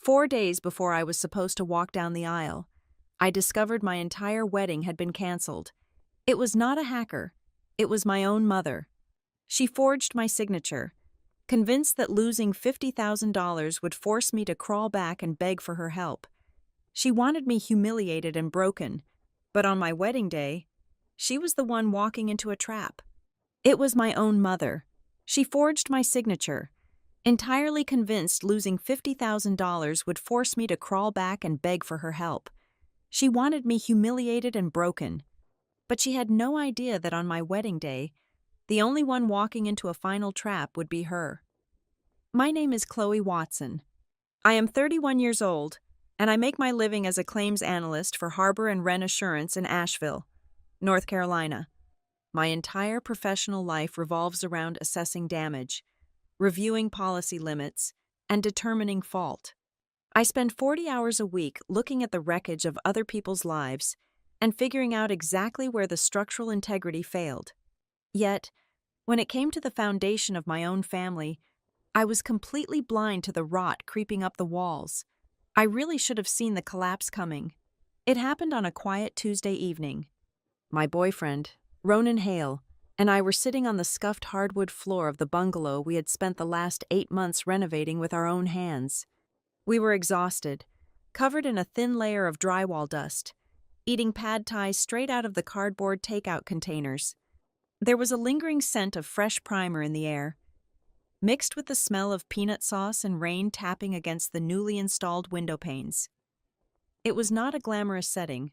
4 days before I was supposed to walk down the aisle, I discovered my entire wedding had been canceled. It was not a hacker. It was my own mother. She forged my signature, convinced that losing $50,000 would force me to crawl back and beg for her help. She wanted me humiliated and broken, but on my wedding day, she was the one walking into a trap. It was my own mother. She forged my signature, entirely convinced losing $50,000 would force me to crawl back and beg for her help. She wanted me humiliated and broken, but she had no idea that on my wedding day, the only one walking into a final trap would be her. My name is Chloe Watson. I am 31 years old, and I make my living as a claims analyst for Harbor and Rent Assurance in Asheville, North Carolina. My entire professional life revolves around assessing damage, reviewing policy limits, and determining fault. I spend 40 hours a week looking at the wreckage of other people's lives and figuring out exactly where the structural integrity failed. Yet, when it came to the foundation of my own family, I was completely blind to the rot creeping up the walls. I really should have seen the collapse coming. It happened on a quiet Tuesday evening. My boyfriend, Ronan Hale, and I were sitting on the scuffed hardwood floor of the bungalow we had spent the last 8 months renovating with our own hands. We were exhausted, covered in a thin layer of drywall dust, eating pad thai straight out of the cardboard takeout containers. There was a lingering scent of fresh primer in the air, mixed with the smell of peanut sauce and rain tapping against the newly installed window panes. It was not a glamorous setting,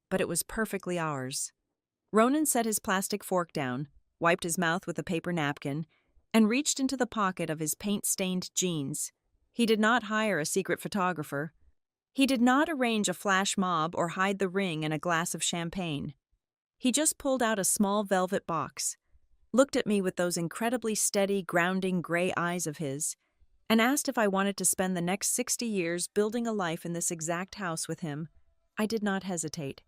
but it was perfectly ours. Ronan set his plastic fork down, wiped his mouth with a paper napkin, and reached into the pocket of his paint-stained jeans. He did not hire a secret photographer. He did not arrange a flash mob or hide the ring in a glass of champagne. He just pulled out a small velvet box, looked at me with those incredibly steady, grounding gray eyes of his, and asked if I wanted to spend the next 60 years building a life in this exact house with him. I did not hesitate.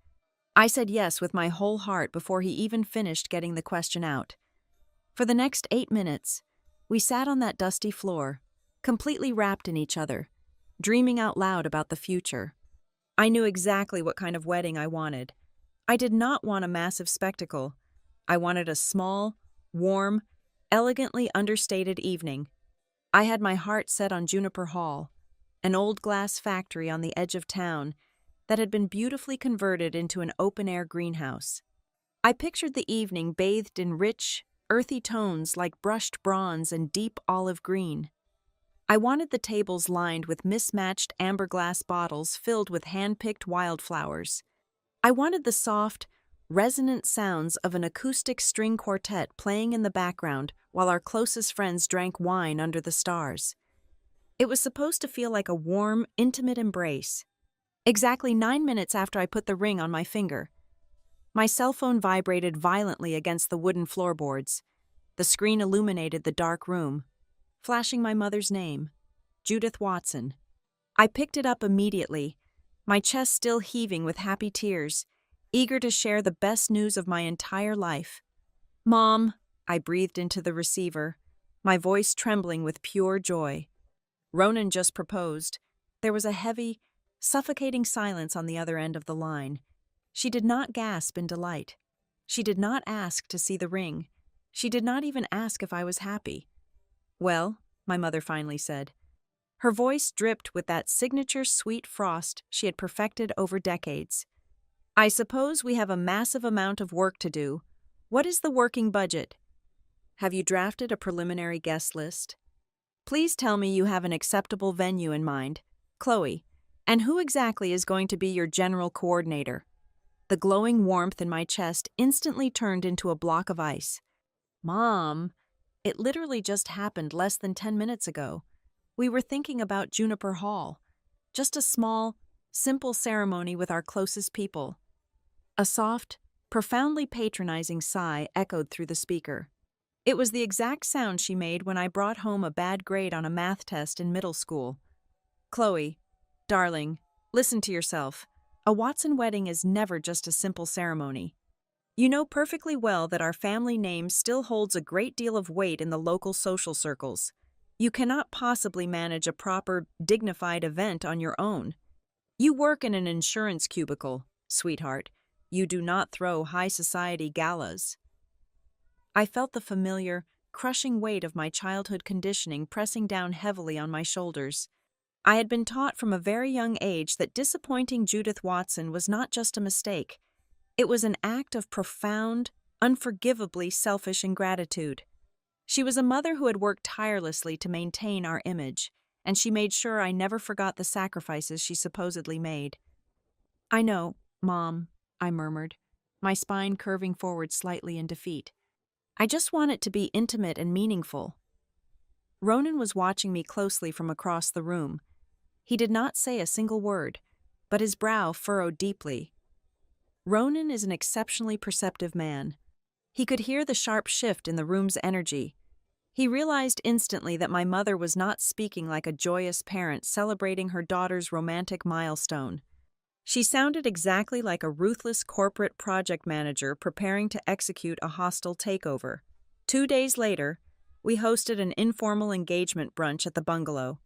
I said yes with my whole heart before he even finished getting the question out. For the next 8 minutes, we sat on that dusty floor, completely wrapped in each other, dreaming out loud about the future. I knew exactly what kind of wedding I wanted. I did not want a massive spectacle. I wanted a small, warm, elegantly understated evening. I had my heart set on Juniper Hall, an old glass factory on the edge of town that had been beautifully converted into an open-air greenhouse. I pictured the evening bathed in rich, earthy tones like brushed bronze and deep olive green. I wanted the tables lined with mismatched amber glass bottles filled with hand-picked wildflowers. I wanted the soft, resonant sounds of an acoustic string quartet playing in the background while our closest friends drank wine under the stars. It was supposed to feel like a warm, intimate embrace. Exactly 9 minutes after I put the ring on my finger, my cell phone vibrated violently against the wooden floorboards. The screen illuminated the dark room, flashing my mother's name, Judith Watson. I picked it up immediately, my chest still heaving with happy tears, eager to share the best news of my entire life. "Mom," I breathed into the receiver, my voice trembling with pure joy. Ronan just proposed. There was a heavy, suffocating silence on the other end of the line. She did not gasp in delight. She did not ask to see the ring. She did not even ask if I was happy. "Well," my mother finally said. Her voice dripped with that signature sweet frost she had perfected over decades. "I suppose we have a massive amount of work to do. What is the working budget? Have you drafted a preliminary guest list? Please tell me you have an acceptable venue in mind, Chloe. And who exactly is going to be your general coordinator?" The glowing warmth in my chest instantly turned into a block of ice. "Mom, it literally just happened less than 10 minutes ago. We were thinking about Juniper Hall. Just a small, simple ceremony with our closest people." A soft, profoundly patronizing sigh echoed through the speaker. It was the exact sound she made when I brought home a bad grade on a math test in middle school. "Chloe, darling, listen to yourself. A Watson wedding is never just a simple ceremony. You know perfectly well that our family name still holds a great deal of weight in the local social circles. You cannot possibly manage a proper, dignified event on your own. You work in an insurance cubicle, sweetheart. You do not throw high society galas. I felt the familiar, crushing weight of my childhood conditioning pressing down heavily on my shoulders. I had been taught from a very young age that disappointing Judith Watson was not just a mistake. It was an act of profound, unforgivably selfish ingratitude. She was a mother who had worked tirelessly to maintain our image, and she made sure I never forgot the sacrifices she supposedly made. "I know, Mom," I murmured, my spine curving forward slightly in defeat. "I just want it to be intimate and meaningful." Ronan was watching me closely from across the room. He did not say a single word, but his brow furrowed deeply. Ronan is an exceptionally perceptive man. He could hear the sharp shift in the room's energy. He realized instantly that my mother was not speaking like a joyous parent celebrating her daughter's romantic milestone. She sounded exactly like a ruthless corporate project manager preparing to execute a hostile takeover. 2 days later, we hosted an informal engagement brunch at the bungalow.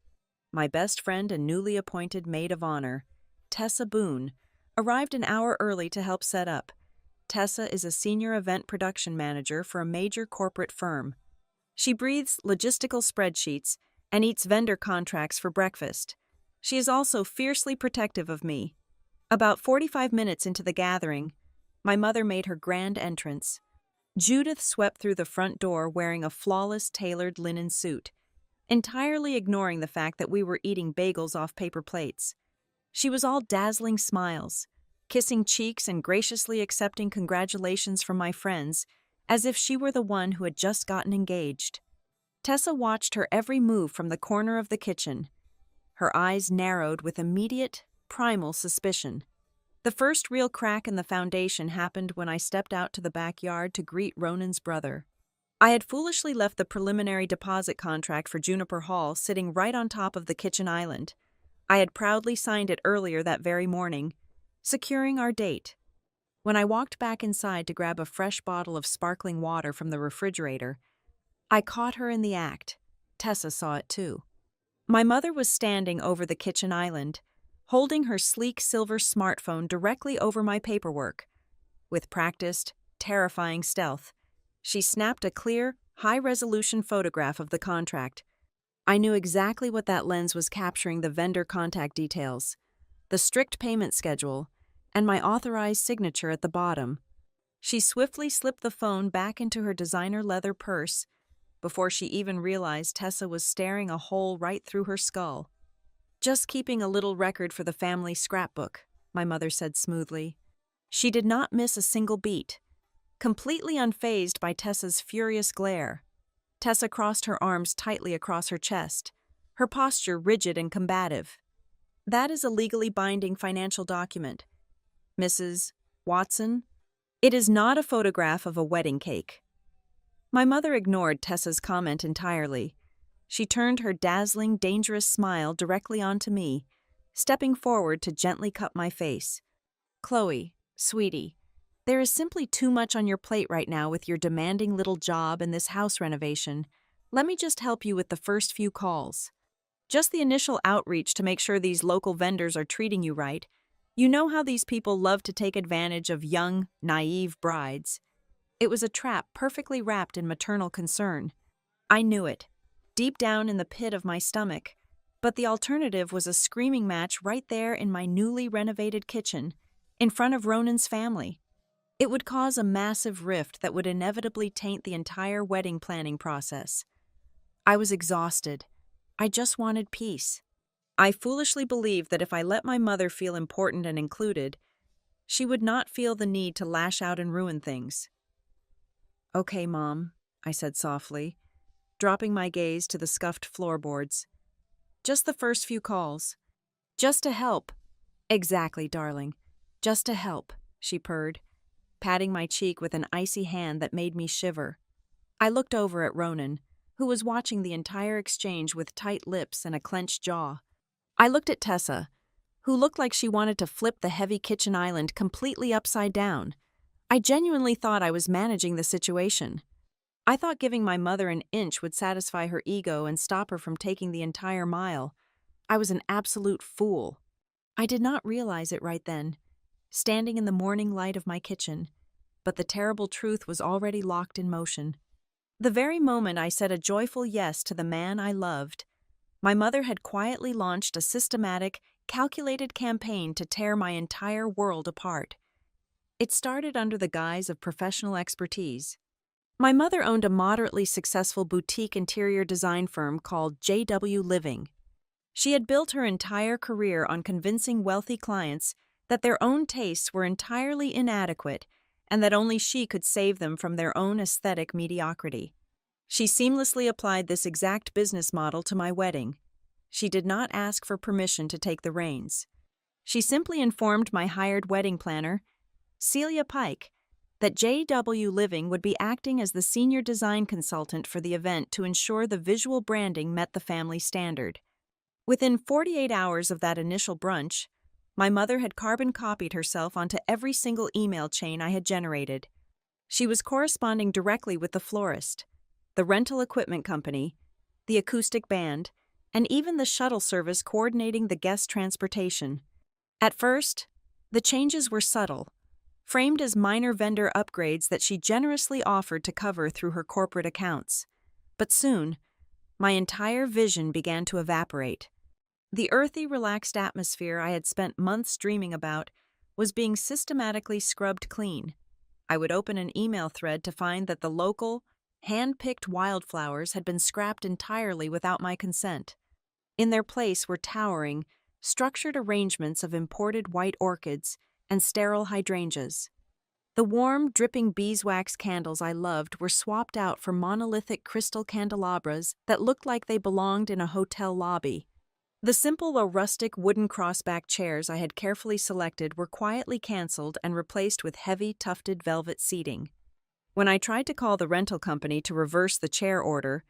My best friend and newly appointed maid of honor, Tessa Boone, arrived an hour early to help set up. Tessa is a senior event production manager for a major corporate firm. She breathes logistical spreadsheets and eats vendor contracts for breakfast. She is also fiercely protective of me. About 45 minutes into the gathering, my mother made her grand entrance. Judith swept through the front door wearing a flawless tailored linen suit, entirely ignoring the fact that we were eating bagels off paper plates. She was all dazzling smiles, kissing cheeks and graciously accepting congratulations from my friends, as if she were the one who had just gotten engaged. Tessa watched her every move from the corner of the kitchen. Her eyes narrowed with immediate, primal suspicion. The first real crack in the foundation happened when I stepped out to the backyard to greet Ronan's brother. I had foolishly left the preliminary deposit contract for Juniper Hall sitting right on top of the kitchen island. I had proudly signed it earlier that very morning, securing our date. When I walked back inside to grab a fresh bottle of sparkling water from the refrigerator, I caught her in the act. Tessa saw it too. My mother was standing over the kitchen island, holding her sleek silver smartphone directly over my paperwork. With practiced, terrifying stealth, she snapped a clear, high-resolution photograph of the contract. I knew exactly what that lens was capturing: the vendor contact details, the strict payment schedule, and my authorized signature at the bottom. She swiftly slipped the phone back into her designer leather purse before she even realized Tessa was staring a hole right through her skull. "Just keeping a little record for the family scrapbook," my mother said smoothly. She did not miss a single beat, completely unfazed by Tessa's furious glare. Tessa crossed her arms tightly across her chest, her posture rigid and combative. "That is a legally binding financial document, Mrs. Watson. It is not a photograph of a wedding cake." My mother ignored Tessa's comment entirely. She turned her dazzling, dangerous smile directly onto me, stepping forward to gently cup my face. "Chloe, sweetie, there is simply too much on your plate right now with your demanding little job and this house renovation. Let me just help you with the first few calls. Just the initial outreach to make sure these local vendors are treating you right. You know how these people love to take advantage of young, naive brides." It was a trap perfectly wrapped in maternal concern. I knew it, deep down in the pit of my stomach, but the alternative was a screaming match right there in my newly renovated kitchen, in front of Ronan's family. It would cause a massive rift that would inevitably taint the entire wedding planning process. I was exhausted. I just wanted peace. I foolishly believed that if I let my mother feel important and included, she would not feel the need to lash out and ruin things. "Okay, Mom," I said softly, dropping my gaze to the scuffed floorboards. "Just the first few calls. Just to help." "Exactly, darling. Just to help," she purred, patting my cheek with an icy hand that made me shiver. I looked over at Ronan, who was watching the entire exchange with tight lips and a clenched jaw. I looked at Tessa, who looked like she wanted to flip the heavy kitchen island completely upside down. I genuinely thought I was managing the situation. I thought giving my mother an inch would satisfy her ego and stop her from taking the entire mile. I was an absolute fool. I did not realize it right then, standing in the morning light of my kitchen, but the terrible truth was already locked in motion. The very moment I said a joyful yes to the man I loved, my mother had quietly launched a systematic, calculated campaign to tear my entire world apart. It started under the guise of professional expertise. My mother owned a moderately successful boutique interior design firm called JW Living. She had built her entire career on convincing wealthy clients that their own tastes were entirely inadequate and that only she could save them from their own aesthetic mediocrity. She seamlessly applied this exact business model to my wedding. She did not ask for permission to take the reins. She simply informed my hired wedding planner, Celia Pike, that JW Living would be acting as the senior design consultant for the event to ensure the visual branding met the family standard. Within 48 hours of that initial brunch, my mother had carbon copied herself onto every single email chain I had generated. She was corresponding directly with the florist, the rental equipment company, the acoustic band, and even the shuttle service coordinating the guest transportation. At first, the changes were subtle, framed as minor vendor upgrades that she generously offered to cover through her corporate accounts. But soon, my entire vision began to evaporate. The earthy, relaxed atmosphere I had spent months dreaming about was being systematically scrubbed clean. I would open an email thread to find that the local, hand-picked wildflowers had been scrapped entirely without my consent. In their place were towering, structured arrangements of imported white orchids and sterile hydrangeas. The warm, dripping beeswax candles I loved were swapped out for monolithic crystal candelabras that looked like they belonged in a hotel lobby. The simple though rustic wooden crossback chairs I had carefully selected were quietly canceled and replaced with heavy, tufted velvet seating. When I tried to call the rental company to reverse the chair order,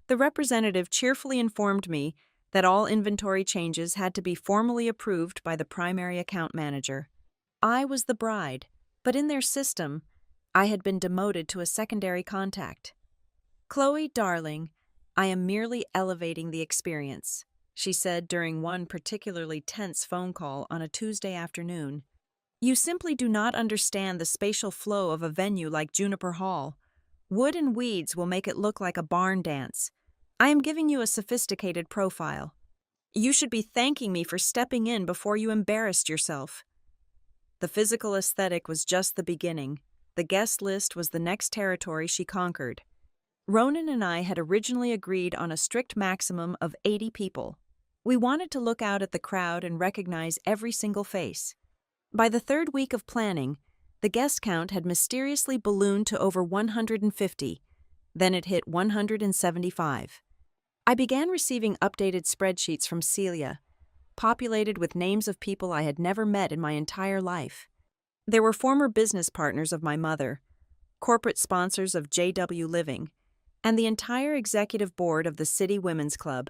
the representative cheerfully informed me that all inventory changes had to be formally approved by the primary account manager. I was the bride, but in their system, I had been demoted to a secondary contact. "Chloe, darling, I am merely elevating the experience," she said during one particularly tense phone call on a Tuesday afternoon. "You simply do not understand the spatial flow of a venue like Juniper Hall. Wood and weeds will make it look like a barn dance. I am giving you a sophisticated profile. You should be thanking me for stepping in before you embarrassed yourself." The physical aesthetic was just the beginning. The guest list was the next territory she conquered. Ronan and I had originally agreed on a strict maximum of 80 people. We wanted to look out at the crowd and recognize every single face. By the third week of planning, the guest count had mysteriously ballooned to over 150. Then it hit 175. I began receiving updated spreadsheets from Celia, populated with names of people I had never met in my entire life. There were former business partners of my mother, corporate sponsors of JW Living, and the entire executive board of the City Women's Club.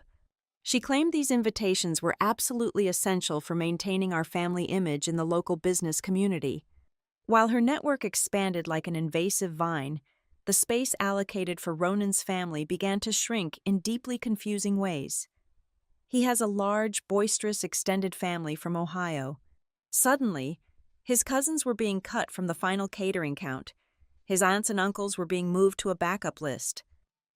She claimed these invitations were absolutely essential for maintaining our family image in the local business community. While her network expanded like an invasive vine, the space allocated for Ronan's family began to shrink in deeply confusing ways. He has a large, boisterous extended family from Ohio. Suddenly, his cousins were being cut from the final catering count. His aunts and uncles were being moved to a backup list.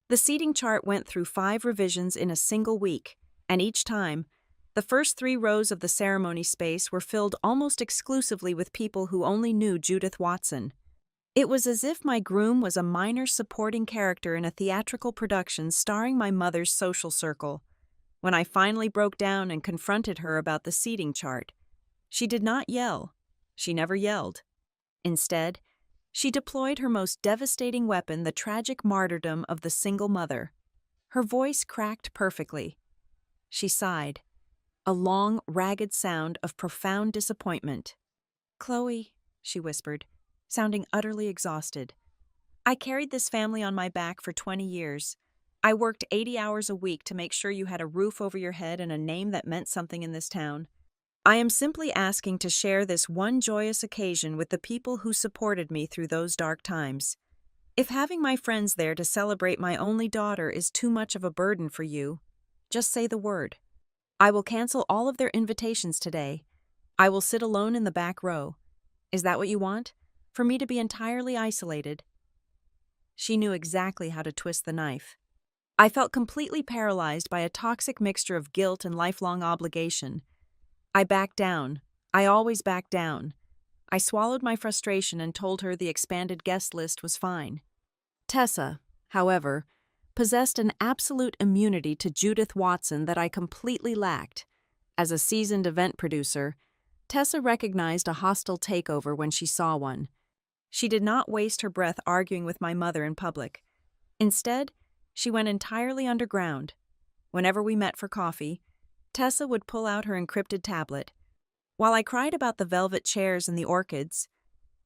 The seating chart went through 5 revisions in a single week, and each time, the first 3 rows of the ceremony space were filled almost exclusively with people who only knew Judith Watson. It was as if my groom was a minor supporting character in a theatrical production starring my mother's social circle. When I finally broke down and confronted her about the seating chart, she did not yell. She never yelled. Instead, she deployed her most devastating weapon, the tragic martyrdom of the single mother. Her voice cracked perfectly. She sighed, a long, ragged sound of profound disappointment. "Chloe," she whispered, sounding utterly exhausted, "I carried this family on my back for 20 years. I worked 80 hours a week to make sure you had a roof over your head and a name that meant something in this town. I am simply asking to share this one joyous occasion with the people who supported me through those dark times. If having my friends there to celebrate my only daughter is too much of a burden for you, just say the word. I will cancel all of their invitations today. I will sit alone in the back row. Is that what you want? For me to be entirely isolated?" She knew exactly how to twist the knife. I felt completely paralyzed by a toxic mixture of guilt and lifelong obligation. I backed down. I always back down. I swallowed my frustration and told her the expanded guest list was fine. Tessa, however, possessed an absolute immunity to Judith Watson that I completely lacked. As a seasoned event producer, Tessa recognized a hostile takeover when she saw one. She did not waste her breath arguing with my mother in public. Instead, she went entirely underground. Whenever we met for coffee, Tessa would pull out her encrypted tablet. While I cried about the velvet chairs and the orchids,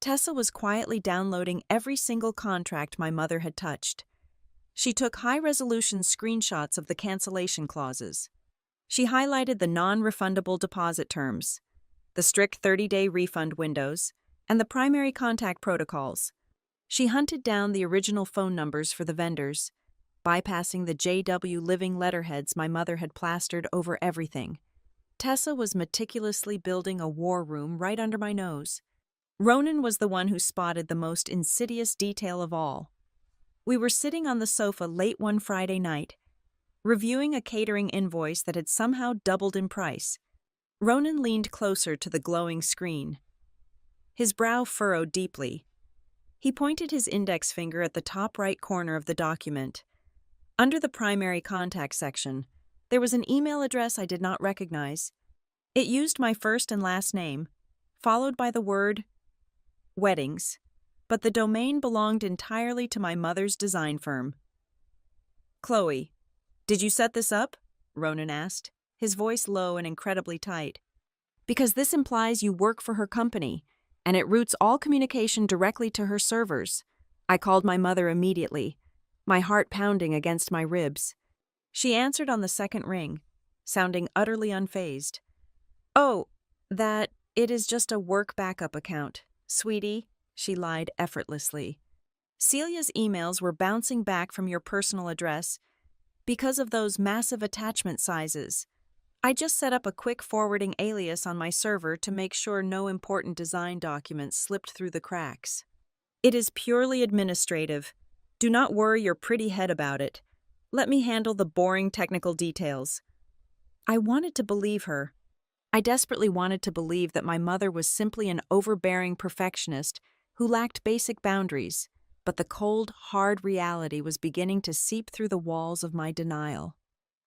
Tessa was quietly downloading every single contract my mother had touched. She took high-resolution screenshots of the cancellation clauses. She highlighted the non-refundable deposit terms, the strict 30-day refund windows, and the primary contact protocols. She hunted down the original phone numbers for the vendors, bypassing the JW Living letterheads my mother had plastered over everything. Tessa was meticulously building a war room right under my nose. Ronan was the one who spotted the most insidious detail of all. We were sitting on the sofa late one Friday night, reviewing a catering invoice that had somehow doubled in price. Ronan leaned closer to the glowing screen. His brow furrowed deeply. He pointed his index finger at the top right corner of the document. Under the primary contact section, there was an email address I did not recognize. It used my first and last name, followed by the word weddings, but the domain belonged entirely to my mother's design firm. "Chloe, did you set this up?" Ronan asked, his voice low and incredibly tight. "Because this implies you work for her company, and it routes all communication directly to her servers." I called my mother immediately, my heart pounding against my ribs. She answered on the second ring, sounding utterly unfazed. "Oh, it is just a work backup account, sweetie," she lied effortlessly. "Celia's emails were bouncing back from your personal address because of those massive attachment sizes. I just set up a quick forwarding alias on my server to make sure no important design documents slipped through the cracks. It is purely administrative. Do not worry your pretty head about it. Let me handle the boring technical details." I wanted to believe her. I desperately wanted to believe that my mother was simply an overbearing perfectionist who lacked basic boundaries, but the cold, hard reality was beginning to seep through the walls of my denial.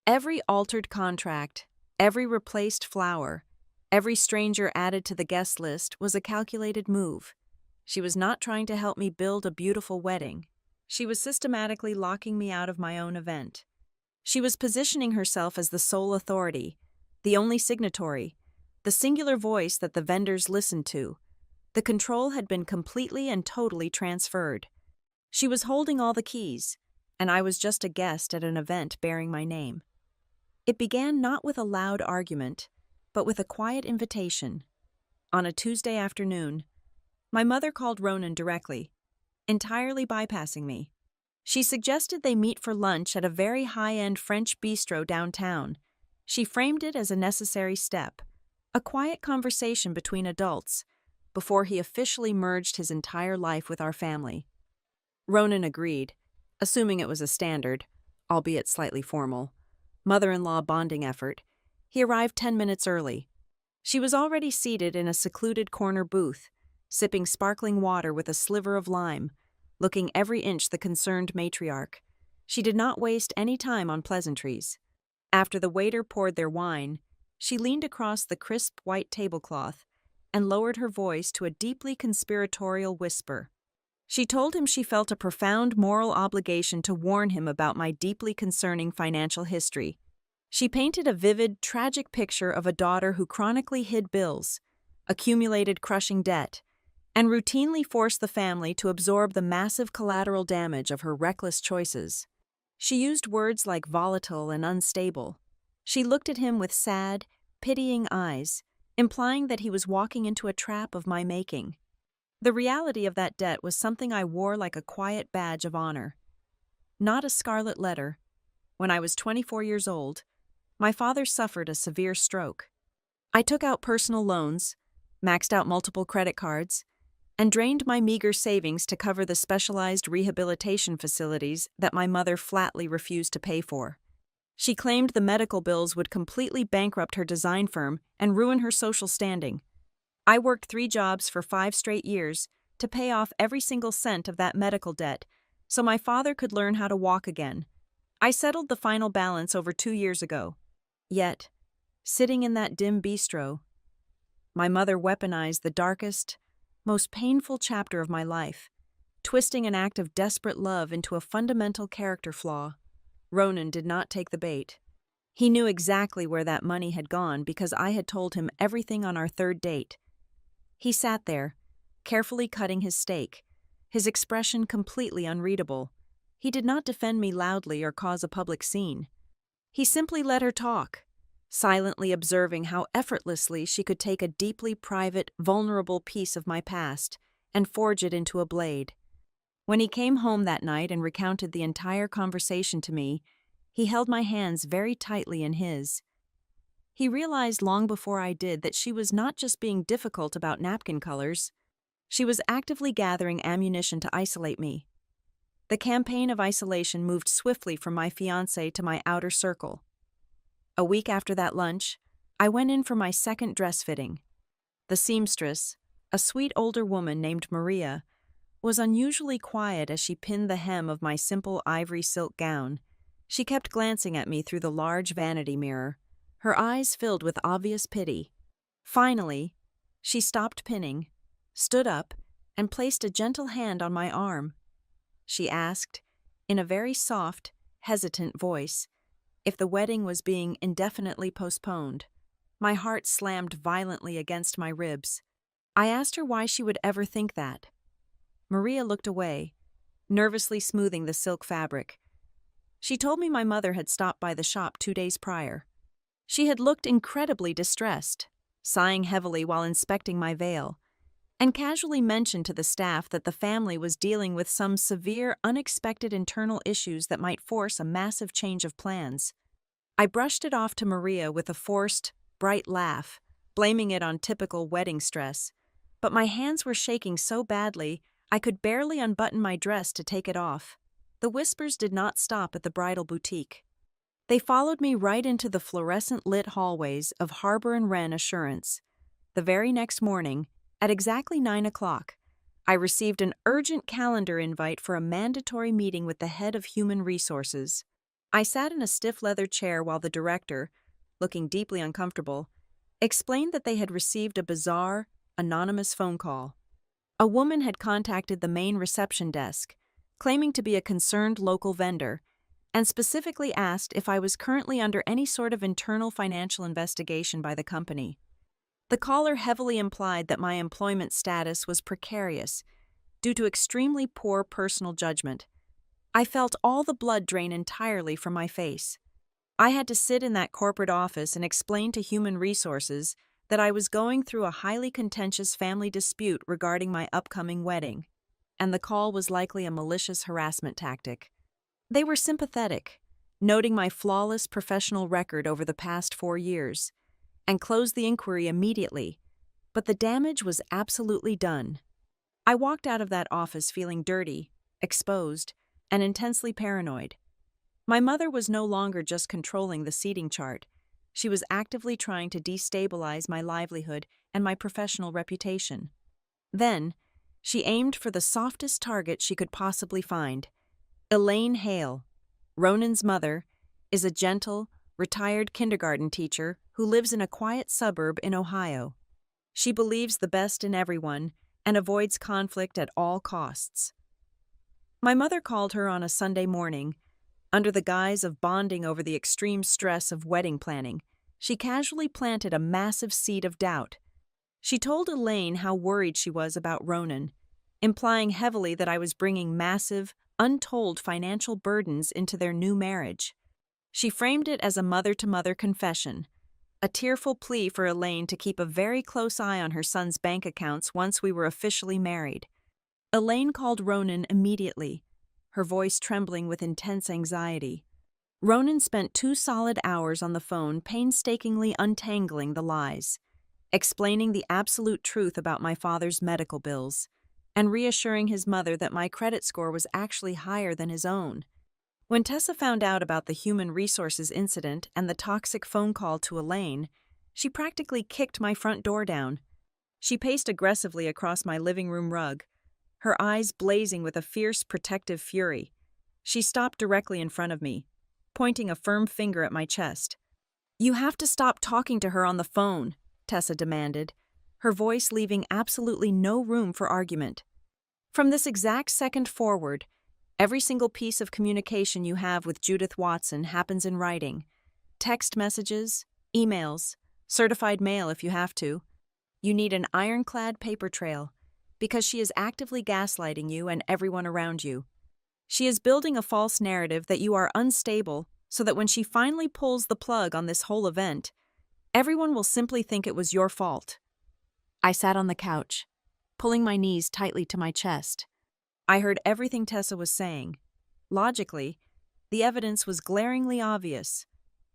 Every altered contract, every replaced flower, every stranger added to the guest list was a calculated move. She was not trying to help me build a beautiful wedding. She was systematically locking me out of my own event. She was positioning herself as the sole authority, the only signatory, the singular voice that the vendors listened to. The control had been completely and totally transferred. She was holding all the keys, and I was just a guest at an event bearing my name. It began not with a loud argument, but with a quiet invitation. On a Tuesday afternoon, my mother called Ronan directly, entirely bypassing me. She suggested they meet for lunch at a very high-end French bistro downtown. She framed it as a necessary step, a quiet conversation between adults, before he officially merged his entire life with our family. Ronan agreed, assuming it was a standard, albeit slightly formal, mother-in-law bonding effort. He arrived 10 minutes early. She was already seated in a secluded corner booth, sipping sparkling water with a sliver of lime, looking every inch the concerned matriarch. She did not waste any time on pleasantries. After the waiter poured their wine, she leaned across the crisp white tablecloth and lowered her voice to a deeply conspiratorial whisper. She told him she felt a profound moral obligation to warn him about my deeply concerning financial history. She painted a vivid, tragic picture of a daughter who chronically hid bills, accumulated crushing debt, and routinely forced the family to absorb the massive collateral damage of her reckless choices. She used words like volatile and unstable. She looked at him with sad, pitying eyes, implying that he was walking into a trap of my making. The reality of that debt was something I wore like a quiet badge of honor, not a scarlet letter. When I was 24 years old, my father suffered a severe stroke. I took out personal loans, maxed out multiple credit cards, and drained my meager savings to cover the specialized rehabilitation facilities that my mother flatly refused to pay for. She claimed the medical bills would completely bankrupt her design firm and ruin her social standing. I worked 3 jobs for 5 straight years to pay off every single cent of that medical debt so my father could learn how to walk again. I settled the final balance over 2 years ago. Yet, sitting in that dim bistro, my mother weaponized the darkest, most painful chapter of my life, twisting an act of desperate love into a fundamental character flaw. Ronan did not take the bait. He knew exactly where that money had gone because I had told him everything on our 3rd date. He sat there, carefully cutting his steak, his expression completely unreadable. He did not defend me loudly or cause a public scene. He simply let her talk, silently observing how effortlessly she could take a deeply private, vulnerable piece of my past and forge it into a blade. When he came home that night and recounted the entire conversation to me, he held my hands very tightly in his. He realized long before I did that she was not just being difficult about napkin colors. She was actively gathering ammunition to isolate me. The campaign of isolation moved swiftly from my fiancé to my outer circle. A week after that lunch, I went in for my 2nd dress fitting. The seamstress, a sweet older woman named Maria, was unusually quiet as she pinned the hem of my simple ivory silk gown. She kept glancing at me through the large vanity mirror, her eyes filled with obvious pity. Finally, she stopped pinning, stood up, and placed a gentle hand on my arm. She asked, in a very soft, hesitant voice, if the wedding was being indefinitely postponed. My heart slammed violently against my ribs. I asked her why she would ever think that. Maria looked away, nervously smoothing the silk fabric. She told me my mother had stopped by the shop 2 days prior. She had looked incredibly distressed, sighing heavily while inspecting my veil, and casually mentioned to the staff that the family was dealing with some severe, unexpected internal issues that might force a massive change of plans. I brushed it off to Maria with a forced, bright laugh, blaming it on typical wedding stress, but my hands were shaking so badly I could barely unbutton my dress to take it off. The whispers did not stop at the bridal boutique. They followed me right into the fluorescent-lit hallways of Harbor and Wren Assurance. The very next morning, at exactly 9 o'clock, I received an urgent calendar invite for a mandatory meeting with the head of human resources. I sat in a stiff leather chair while the director, looking deeply uncomfortable, explained that they had received a bizarre, anonymous phone call. A woman had contacted the main reception desk, claiming to be a concerned local vendor, and specifically asked if I was currently under any sort of internal financial investigation by the company. The caller heavily implied that my employment status was precarious due to extremely poor personal judgment. I felt all the blood drain entirely from my face. I had to sit in that corporate office and explain to human resources that I was going through a highly contentious family dispute regarding my upcoming wedding, and the call was likely a malicious harassment tactic. They were sympathetic, noting my flawless professional record over the past 4 years, and closed the inquiry immediately, but the damage was absolutely done. I walked out of that office feeling dirty, exposed, and intensely paranoid. My mother was no longer just controlling the seating chart. She was actively trying to destabilize my livelihood and my professional reputation. Then, she aimed for the softest target she could possibly find. Elaine Hale, Ronan's mother, is a gentle, retired kindergarten teacher who lives in a quiet suburb in Ohio. She believes the best in everyone and avoids conflict at all costs. My mother called her on a Sunday morning. Under the guise of bonding over the extreme stress of wedding planning, she casually planted a massive seed of doubt. She told Elaine how worried she was about Ronan, implying heavily that I was bringing massive, untold financial burdens into their new marriage. She framed it as a mother-to-mother confession, a tearful plea for Elaine to keep a very close eye on her son's bank accounts once we were officially married. Elaine called Ronan immediately, her voice trembling with intense anxiety. Ronan spent 2 solid hours on the phone painstakingly untangling the lies, explaining the absolute truth about my father's medical bills, and reassuring his mother that my credit score was actually higher than his own. When Tessa found out about the human resources incident and the toxic phone call to Elaine, she practically kicked my front door down. She paced aggressively across my living room rug, her eyes blazing with a fierce, protective fury. She stopped directly in front of me, pointing a firm finger at my chest. "You have to stop talking to her on the phone," Tessa demanded, her voice leaving absolutely no room for argument. "From this exact second forward, every single piece of communication you have with Judith Watson happens in writing. Text messages, emails, certified mail if you have to. You need an ironclad paper trail, because she is actively gaslighting you and everyone around you. She is building a false narrative that you are unstable so that when she finally pulls the plug on this whole event, everyone will simply think it was your fault." I sat on the couch, pulling my knees tightly to my chest. I heard everything Tessa was saying. Logically, the evidence was glaringly obvious.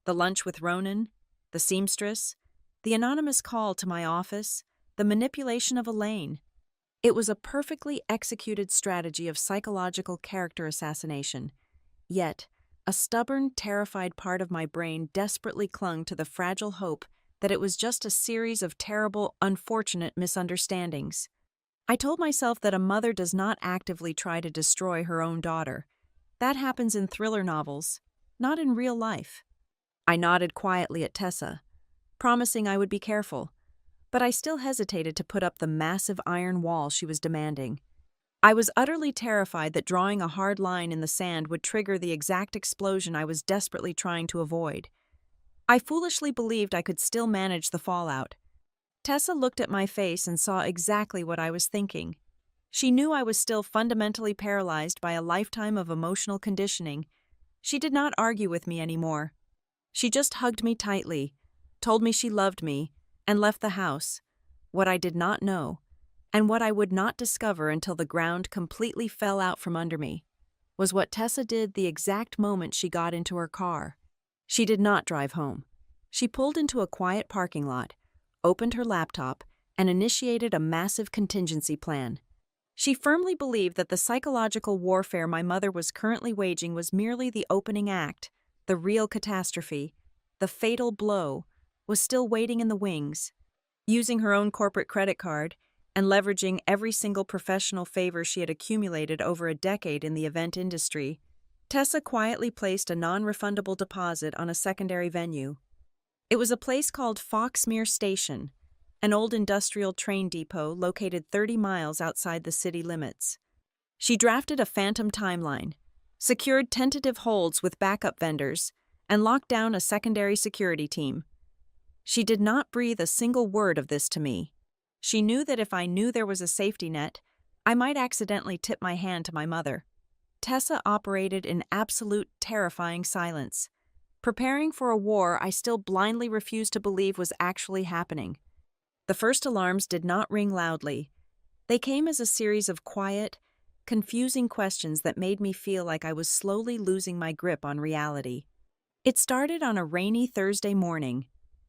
The lunch with Ronan, the seamstress, the anonymous call to my office, the manipulation of Elaine. It was a perfectly executed strategy of psychological character assassination. Yet, a stubborn, terrified part of my brain desperately clung to the fragile hope that it was just a series of terrible, unfortunate misunderstandings. I told myself that a mother does not actively try to destroy her own daughter. That happens in thriller novels, not in real life. I nodded quietly at Tessa, promising I would be careful, but I still hesitated to put up the massive iron wall she was demanding. I was utterly terrified that drawing a hard line in the sand would trigger the exact explosion I was desperately trying to avoid. I foolishly believed I could still manage the fallout. Tessa looked at my face and saw exactly what I was thinking. She knew I was still fundamentally paralyzed by a lifetime of emotional conditioning. She did not argue with me anymore. She just hugged me tightly, told me she loved me, and left the house. What I did not know, and what I would not discover until the ground completely fell out from under me, was what Tessa did the exact moment she got into her car. She did not drive home. She pulled into a quiet parking lot, opened her laptop, and initiated a massive contingency plan. She firmly believed that the psychological warfare my mother was currently waging was merely the opening act. The real catastrophe, the fatal blow, was still waiting in the wings. Using her own corporate credit card and leveraging every single professional favor she had accumulated over a decade in the event industry, Tessa quietly placed a non-refundable deposit on a secondary venue. It was a place called Foxmere Station, an old industrial train depot located 30 miles outside the city limits. She drafted a phantom timeline, secured tentative holds with backup vendors, and locked down a secondary security team. She did not breathe a single word of this to me. She knew that if I knew there was a safety net, I might accidentally tip my hand to my mother. Tessa operated in absolute terrifying silence, preparing for a war I still blindly refused to believe was actually happening. The first alarms did not ring loudly. They came as a series of quiet, confusing questions that made me feel like I was slowly losing my grip on reality. It started on a rainy Thursday morning,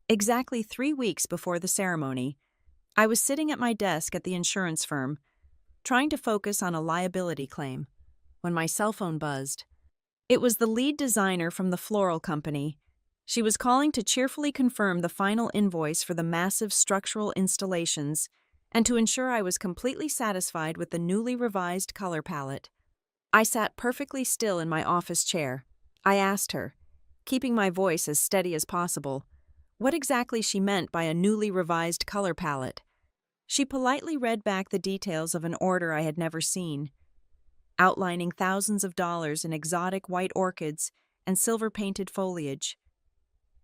exactly 3 weeks before the ceremony. I was sitting at my desk at the insurance firm, trying to focus on a liability claim, when my cell phone buzzed. It was the lead designer from the floral company. She was calling to cheerfully confirm the final invoice for the massive structural installations and to ensure I was completely satisfied with the newly revised color palette. I sat perfectly still in my office chair. I asked her, keeping my voice as steady as possible, what exactly she meant by a newly revised color palette. She politely read back the details of an order I had never seen, outlining thousands of dollars in exotic white orchids and silver-painted foliage,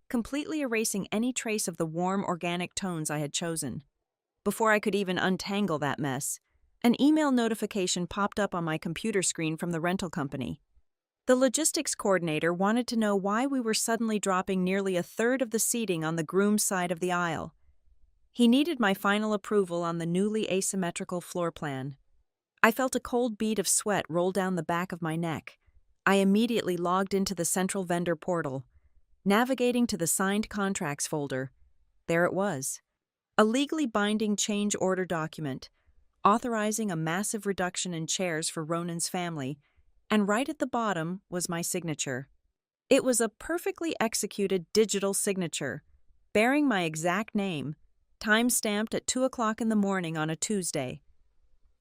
completely erasing any trace of the warm organic tones I had chosen. Before I could even untangle that mess, an email notification popped up on my computer screen from the rental company. The logistics coordinator wanted to know why we were suddenly dropping nearly a third of the seating on the groom's side of the aisle. He needed my final approval on the newly asymmetrical floor plan. I felt a cold bead of sweat roll down the back of my neck. I immediately logged into the central vendor portal. Navigating to the signed contracts folder, there it was. A legally binding change order document, authorizing a massive reduction in chairs for Ronan's family, and right at the bottom was my signature. It was a perfectly executed digital signature, bearing my exact name, time-stamped at 2 o'clock in the morning on a Tuesday.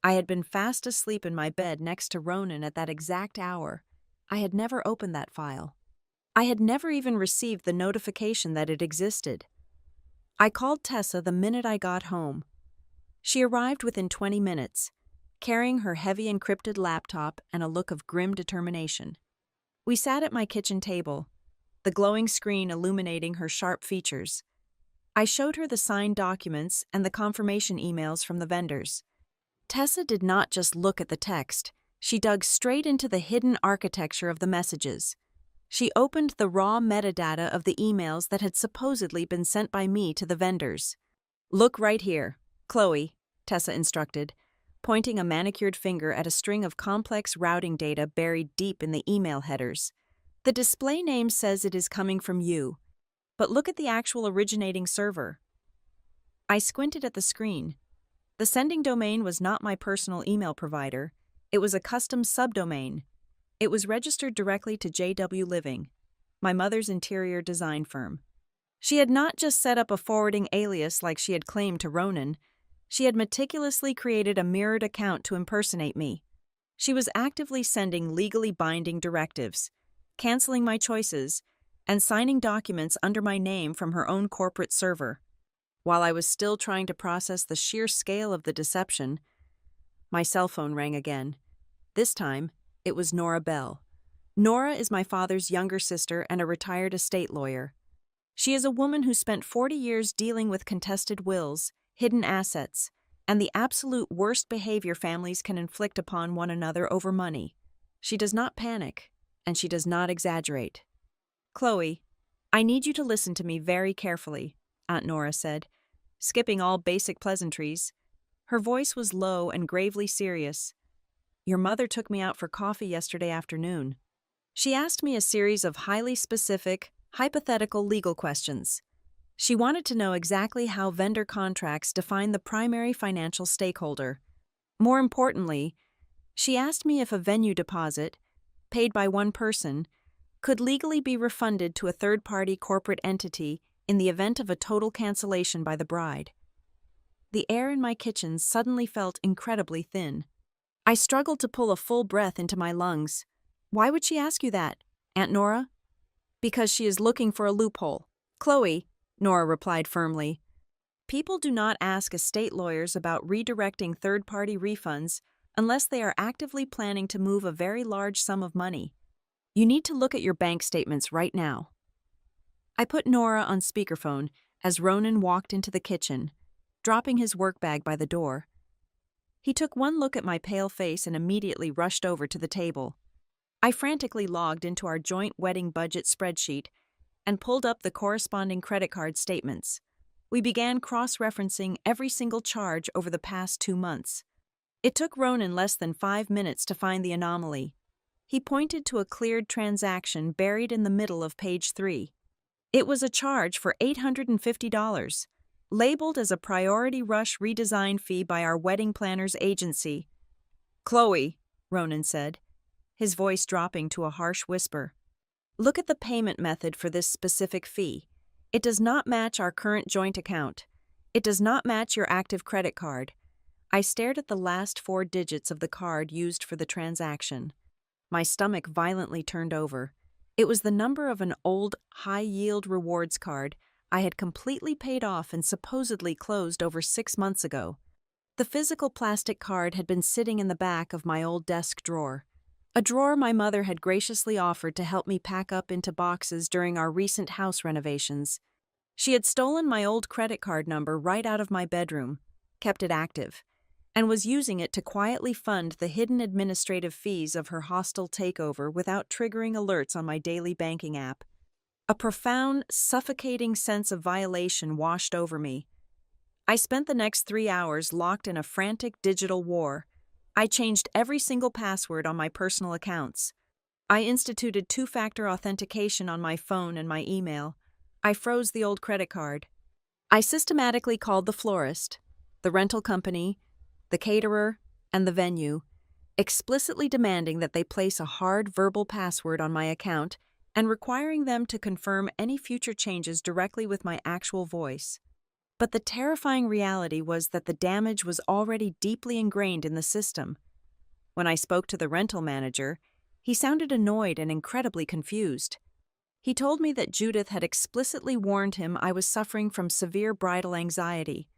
I had been fast asleep in my bed next to Ronan at that exact hour. I had never opened that file. I had never even received the notification that it existed. I called Tessa the minute I got home. She arrived within 20 minutes, carrying her heavy encrypted laptop and a look of grim determination. We sat at my kitchen table, the glowing screen illuminating her sharp features. I showed her the signed documents and the confirmation emails from the vendors. Tessa did not just look at the text, she dug straight into the hidden architecture of the messages. She opened the raw metadata of the emails that had supposedly been sent by me to the vendors. "Look right here, Chloe," Tessa instructed, pointing a manicured finger at a string of complex routing data buried deep in the email headers. "The display name says it is coming from you, but look at the actual originating server." I squinted at the screen. The sending domain was not my personal email provider. It was a custom subdomain. It was registered directly to JW Living, my mother's interior design firm. She had not just set up a forwarding alias like she had claimed to Ronan. She had meticulously created a mirrored account to impersonate me. She was actively sending legally binding directives, canceling my choices, and signing documents under my name from her own corporate server. While I was still trying to process the sheer scale of the deception, my cell phone rang again. This time, it was Nora Bell. Nora is my father's younger sister and a retired estate lawyer. She is a woman who spent 40 years dealing with contested wills, hidden assets, and the absolute worst behavior families can inflict upon one another over money. She does not panic, and she does not exaggerate. "Chloe, I need you to listen to me very carefully," Aunt Nora said, skipping all basic pleasantries. Her voice was low and gravely serious. "Your mother took me out for coffee yesterday afternoon. She asked me a series of highly specific, hypothetical legal questions. She wanted to know exactly how vendor contracts define the primary financial stakeholder. More importantly, she asked me if a venue deposit, paid by one person, could legally be refunded to a third-party corporate entity in the event of a total cancellation by the bride." The air in my kitchen suddenly felt incredibly thin. I struggled to pull a full breath into my lungs. "Why would she ask you that, Aunt Nora?" "Because she is looking for a loophole." "Chloe," Nora replied firmly, "people do not ask estate lawyers about redirecting third-party refunds unless they are actively planning to move a very large sum of money. You need to look at your bank statements right now." I put Nora on speakerphone as Ronan walked into the kitchen, dropping his work bag by the door. He took one look at my pale face and immediately rushed over to the table. I frantically logged into our joint wedding budget spreadsheet and pulled up the corresponding credit card statements. We began cross-referencing every single charge over the past 2 months. It took Ronan less than 5 minutes to find the anomaly. He pointed to a cleared transaction buried in the middle of page 3. It was a charge for $850, labeled as a priority rush redesign fee by our wedding planners agency. "Chloe," Ronan said, his voice dropping to a harsh whisper, "look at the payment method for this specific fee. It does not match our current joint account. It does not match your active credit card." I stared at the last 4 digits of the card used for the transaction. My stomach violently turned over. It was the number of an old, high-yield rewards card I had completely paid off and supposedly closed over 6 months ago. The physical plastic card had been sitting in the back of my old desk drawer, a drawer my mother had graciously offered to help me pack up into boxes during our recent house renovations. She had stolen my old credit card number right out of my bedroom, kept it active, and was using it to quietly fund the hidden administrative fees of her hostile takeover without triggering alerts on my daily banking app. A profound, suffocating sense of violation washed over me. I spent the next 3 hours locked in a frantic digital war. I changed every single password on my personal accounts. I instituted two-factor authentication on my phone and my email. I froze the old credit card. I systematically called the florist, the rental company, the caterer, and the venue, explicitly demanding that they place a hard verbal password on my account and requiring them to confirm any future changes directly with my actual voice. But the terrifying reality was that the damage was already deeply ingrained in the system. When I spoke to the rental manager, he sounded annoyed and incredibly confused. He told me that Judith had explicitly warned him I was suffering from severe bridal anxiety.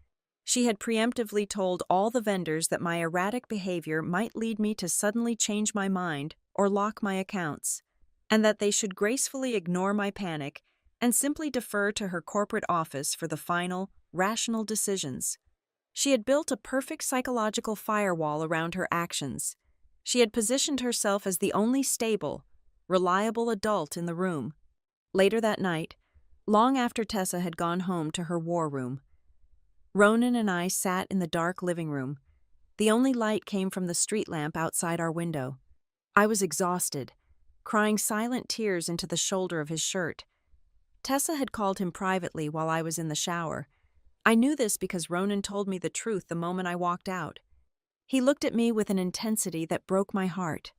She had preemptively told all the vendors that my erratic behavior might lead me to suddenly change my mind or lock my accounts, and that they should gracefully ignore my panic and simply defer to her corporate office for the final, rational decisions. She had built a perfect psychological firewall around her actions. She had positioned herself as the only stable, reliable adult in the room. Later that night, long after Tessa had gone home to her war room, Ronan and I sat in the dark living room. The only light came from the street lamp outside our window. I was exhausted, crying silent tears into the shoulder of his shirt. Tessa had called him privately while I was in the shower. I knew this because Ronan told me the truth the moment I walked out. He looked at me with an intensity that broke my heart.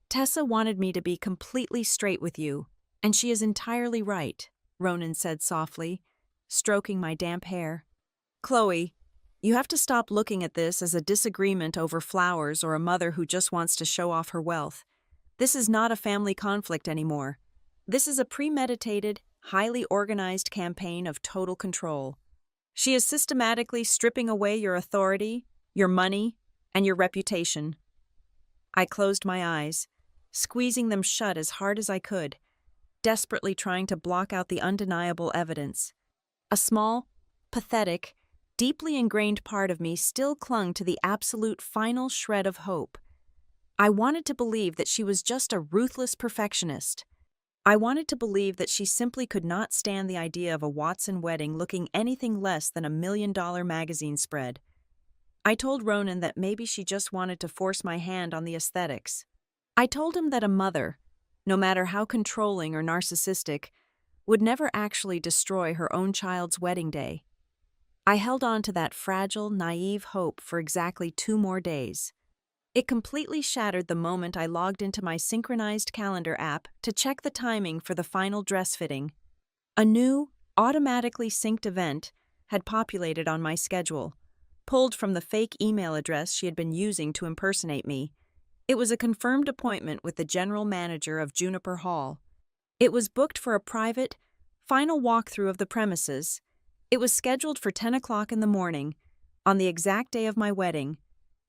"Tessa wanted me to be completely straight with you, and she is entirely right," Ronan said softly, stroking my damp hair. "Chloe, you have to stop looking at this as a disagreement over flowers or a mother who just wants to show off her wealth. This is not a family conflict anymore. This is a premeditated, highly organized campaign of total control. She is systematically stripping away your authority, your money, and your reputation." I closed my eyes, squeezing them shut as hard as I could, desperately trying to block out the undeniable evidence. A small, pathetic, deeply ingrained part of me still clung to the absolute final shred of hope. I wanted to believe that she was just a ruthless perfectionist. I wanted to believe that she simply could not stand the idea of a Watson wedding looking anything less than $1 million magazine spread. I told Ronan that maybe she just wanted to force my hand on the aesthetics. I told him that a mother, no matter how controlling or narcissistic, would never actually destroy her own child's wedding day. I held on to that fragile, naive hope for exactly 2 more days. It completely shattered the moment I logged into my synchronized calendar app to check the timing for the final dress fitting. A new, automatically synced event had populated on my schedule, pulled from the fake email address she had been using to impersonate me. It was a confirmed appointment with the general manager of Juniper Hall. It was booked for a private, final walkthrough of the premises. It was scheduled for 10 o'clock in the morning, on the exact day of my wedding.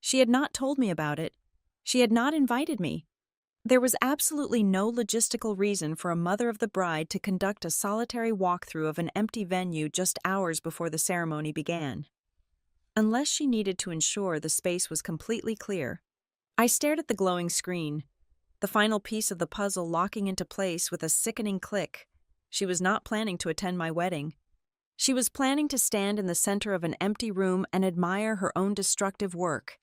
She had not told me about it. She had not invited me. There was absolutely no logistical reason for a mother of the bride to conduct a solitary walkthrough of an empty venue just hours before the ceremony began. Unless she needed to ensure the space was completely clear. I stared at the glowing screen, the final piece of the puzzle locking into place with a sickening click. She was not planning to attend my wedding. She was planning to stand in the center of an empty room and admire her own destructive work.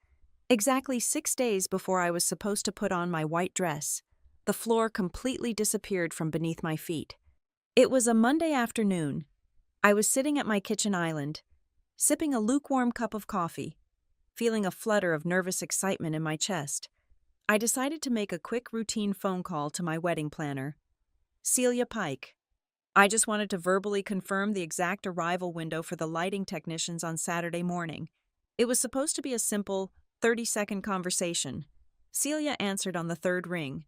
Exactly 6 days before I was supposed to put on my white dress, the floor completely disappeared from beneath my feet. It was a Monday afternoon. I was sitting at my kitchen island, sipping a lukewarm cup of coffee, feeling a flutter of nervous excitement in my chest. I decided to make a quick routine phone call to my wedding planner, Celia Pike. I just wanted to verbally confirm the exact arrival window for the lighting technicians on Saturday morning. It was supposed to be a simple, 30-second conversation. Celia answered on the 3rd ring.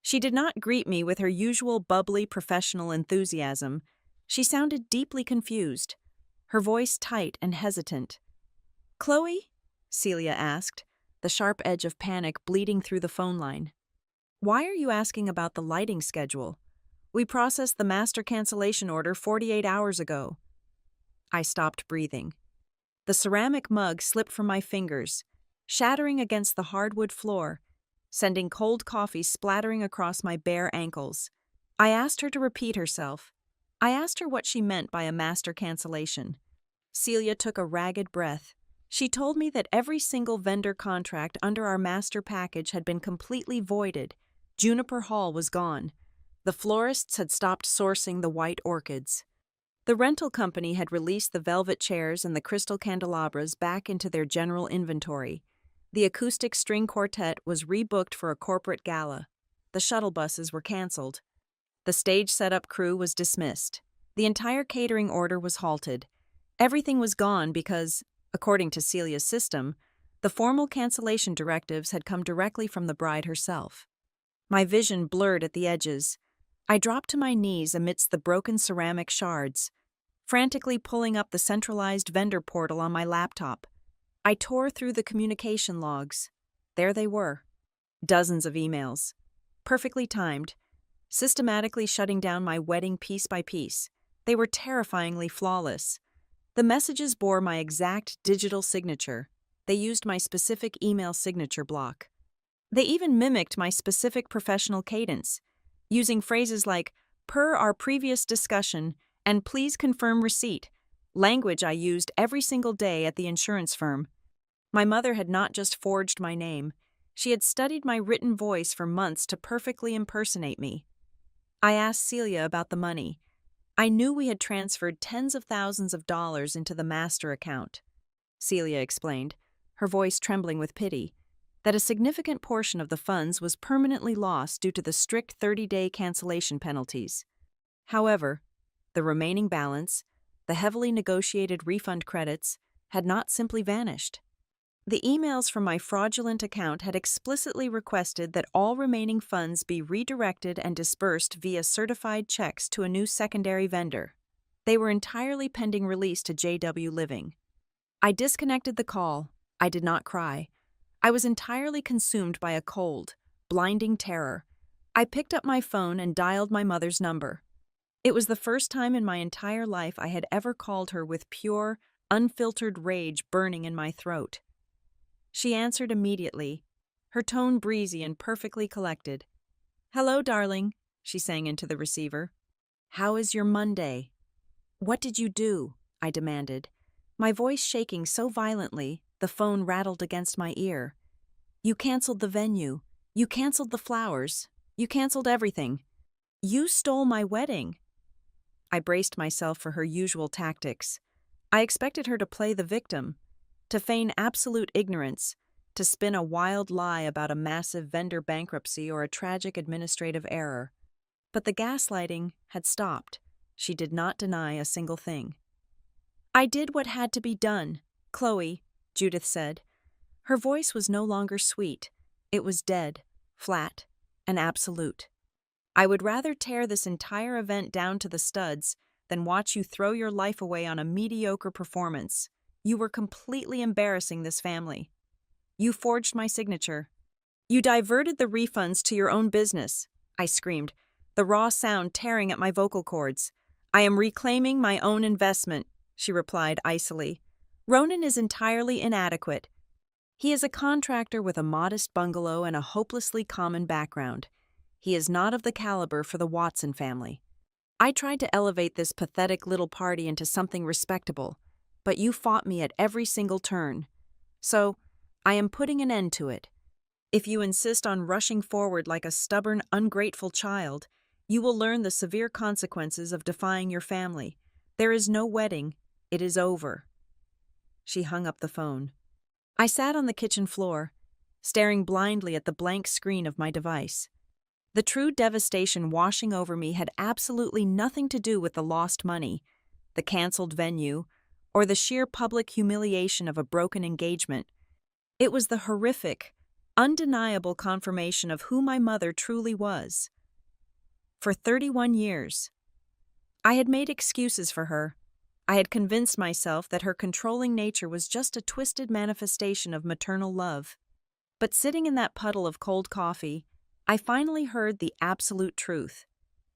She did not greet me with her usual bubbly professional enthusiasm. She sounded deeply confused, her voice tight and hesitant. "Chloe?" Celia asked, the sharp edge of panic bleeding through the phone line. "Why are you asking about the lighting schedule? We processed the master cancellation order 48 hours ago." I stopped breathing. The ceramic mug slipped from my fingers, shattering against the hardwood floor, sending cold coffee splattering across my bare ankles. I asked her to repeat herself. I asked her what she meant by a master cancellation. Celia took a ragged breath. She told me that every single vendor contract under our master package had been completely voided. Juniper Hall was gone. The florists had stopped sourcing the white orchids. The rental company had released the velvet chairs and the crystal candelabras back into their general inventory. The acoustic string quartet was rebooked for a corporate gala. The shuttle buses were canceled. The stage setup crew was dismissed. The entire catering order was halted. Everything was gone because, according to Celia's system, the formal cancellation directives had come directly from the bride herself. My vision blurred at the edges. I dropped to my knees amidst the broken ceramic shards, frantically pulling up the centralized vendor portal on my laptop. I tore through the communication logs. There they were. Dozens of emails. Perfectly timed. Systematically shutting down my wedding piece by piece. They were terrifyingly flawless. The messages bore my exact digital signature. They used my specific email signature block. They even mimicked my specific professional cadence, using phrases like, "per our previous discussion," and "please confirm receipt," language I used every single day at the insurance firm. My mother had not just forged my name. She had studied my written voice for months to perfectly impersonate me. I asked Celia about the money. I knew we had transferred tens of thousands of dollars into the master account. Celia explained, her voice trembling with pity, that a significant portion of the funds was permanently lost due to the strict 30-day cancellation penalties. However, the remaining balance, the heavily negotiated refund credits, had not simply vanished. The emails from my fraudulent account had explicitly requested that all remaining funds be redirected and dispersed via certified checks to a new secondary vendor. They were entirely pending release to JW Living. I disconnected the call. I did not cry. I was entirely consumed by a cold, blinding terror. I picked up my phone and dialed my mother's number. It was the first time in my entire life I had ever called her with pure, unfiltered rage burning in my throat. She answered immediately, her tone breezy and perfectly collected. "Hello, darling," she sang into the receiver. "How is your Monday?" "What did you do?" I demanded, my voice shaking so violently the phone rattled against my ear. "You canceled the venue. You canceled the flowers. You canceled everything. You stole my wedding." I braced myself for her usual tactics. I expected her to play the victim, to feign absolute ignorance, to spin a wild lie about a massive vendor bankruptcy or a tragic administrative error. But the gaslighting had stopped. She did not deny a single thing. "I did what had to be done, Chloe," Judith said. Her voice was no longer sweet. It was dead, flat, and absolute. "I would rather tear this entire event down to the studs than watch you throw your life away on a mediocre performance. You were completely embarrassing this family. You forged my signature. You diverted the refunds to your own business," I screamed, the raw sound tearing at my vocal cords. "I am reclaiming my own investment," she replied icily. "Ronan is entirely inadequate. He is a contractor with a modest bungalow and a hopelessly common background. He is not of the caliber for the Watson family. I tried to elevate this pathetic little party into something respectable, but you fought me at every single turn. So, I am putting an end to it. If you insist on rushing forward like a stubborn, ungrateful child, you will learn the severe consequences of defying your family. There is no wedding. It is over." She hung up the phone. I sat on the kitchen floor, staring blindly at the blank screen of my device. The true devastation washing over me had absolutely nothing to do with the lost money, the canceled venue, or the sheer public humiliation of a broken engagement. It was the horrific, undeniable confirmation of who my mother truly was. For 31 years, I had made excuses for her. I had convinced myself that her controlling nature was just a twisted manifestation of maternal love. But sitting in that puddle of cold coffee, I finally heard the absolute truth.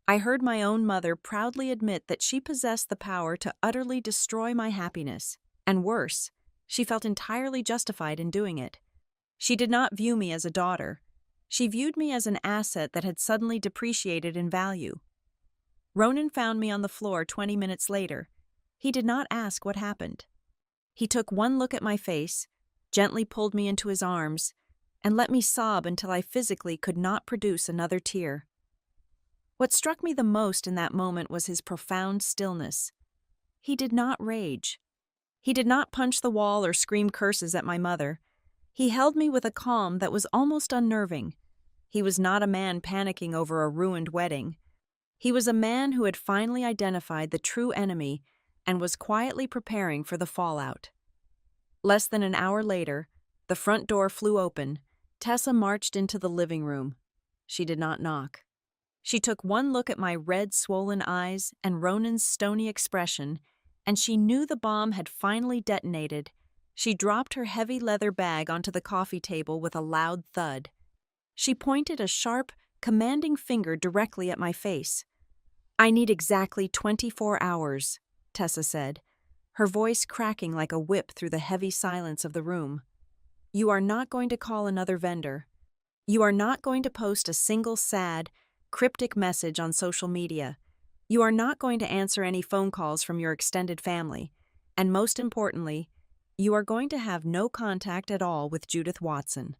I heard my own mother proudly admit that she possessed the power to utterly destroy my happiness, and worse, she felt entirely justified in doing it. She did not view me as a daughter. She viewed me as an asset that had suddenly depreciated in value. Ronan found me on the floor 20 minutes later. He did not ask what happened. He took one look at my face, gently pulled me into his arms, and let me sob until I physically could not produce another tear. What struck me the most in that moment was his profound stillness. He did not rage. He did not punch the wall or scream curses at my mother. He held me with a calm that was almost unnerving. He was not a man panicking over a ruined wedding. He was a man who had finally identified the true enemy and was quietly preparing for the fallout. Less than an hour later, the front door flew open. Tessa marched into the living room. She did not knock. She took one look at my red, swollen eyes and Ronan's stony expression, and she knew the bomb had finally detonated. She dropped her heavy leather bag onto the coffee table with a loud thud. She pointed a sharp, commanding finger directly at my face. "I need exactly 24 hours, Tessa said, her voice cracking like a whip through the heavy silence of the room. "You are not going to call another vendor. You are not going to post a single sad, cryptic message on social media. You are not going to answer any phone calls from your extended family. And most importantly, you are going to have no contact at all with Judith Watson.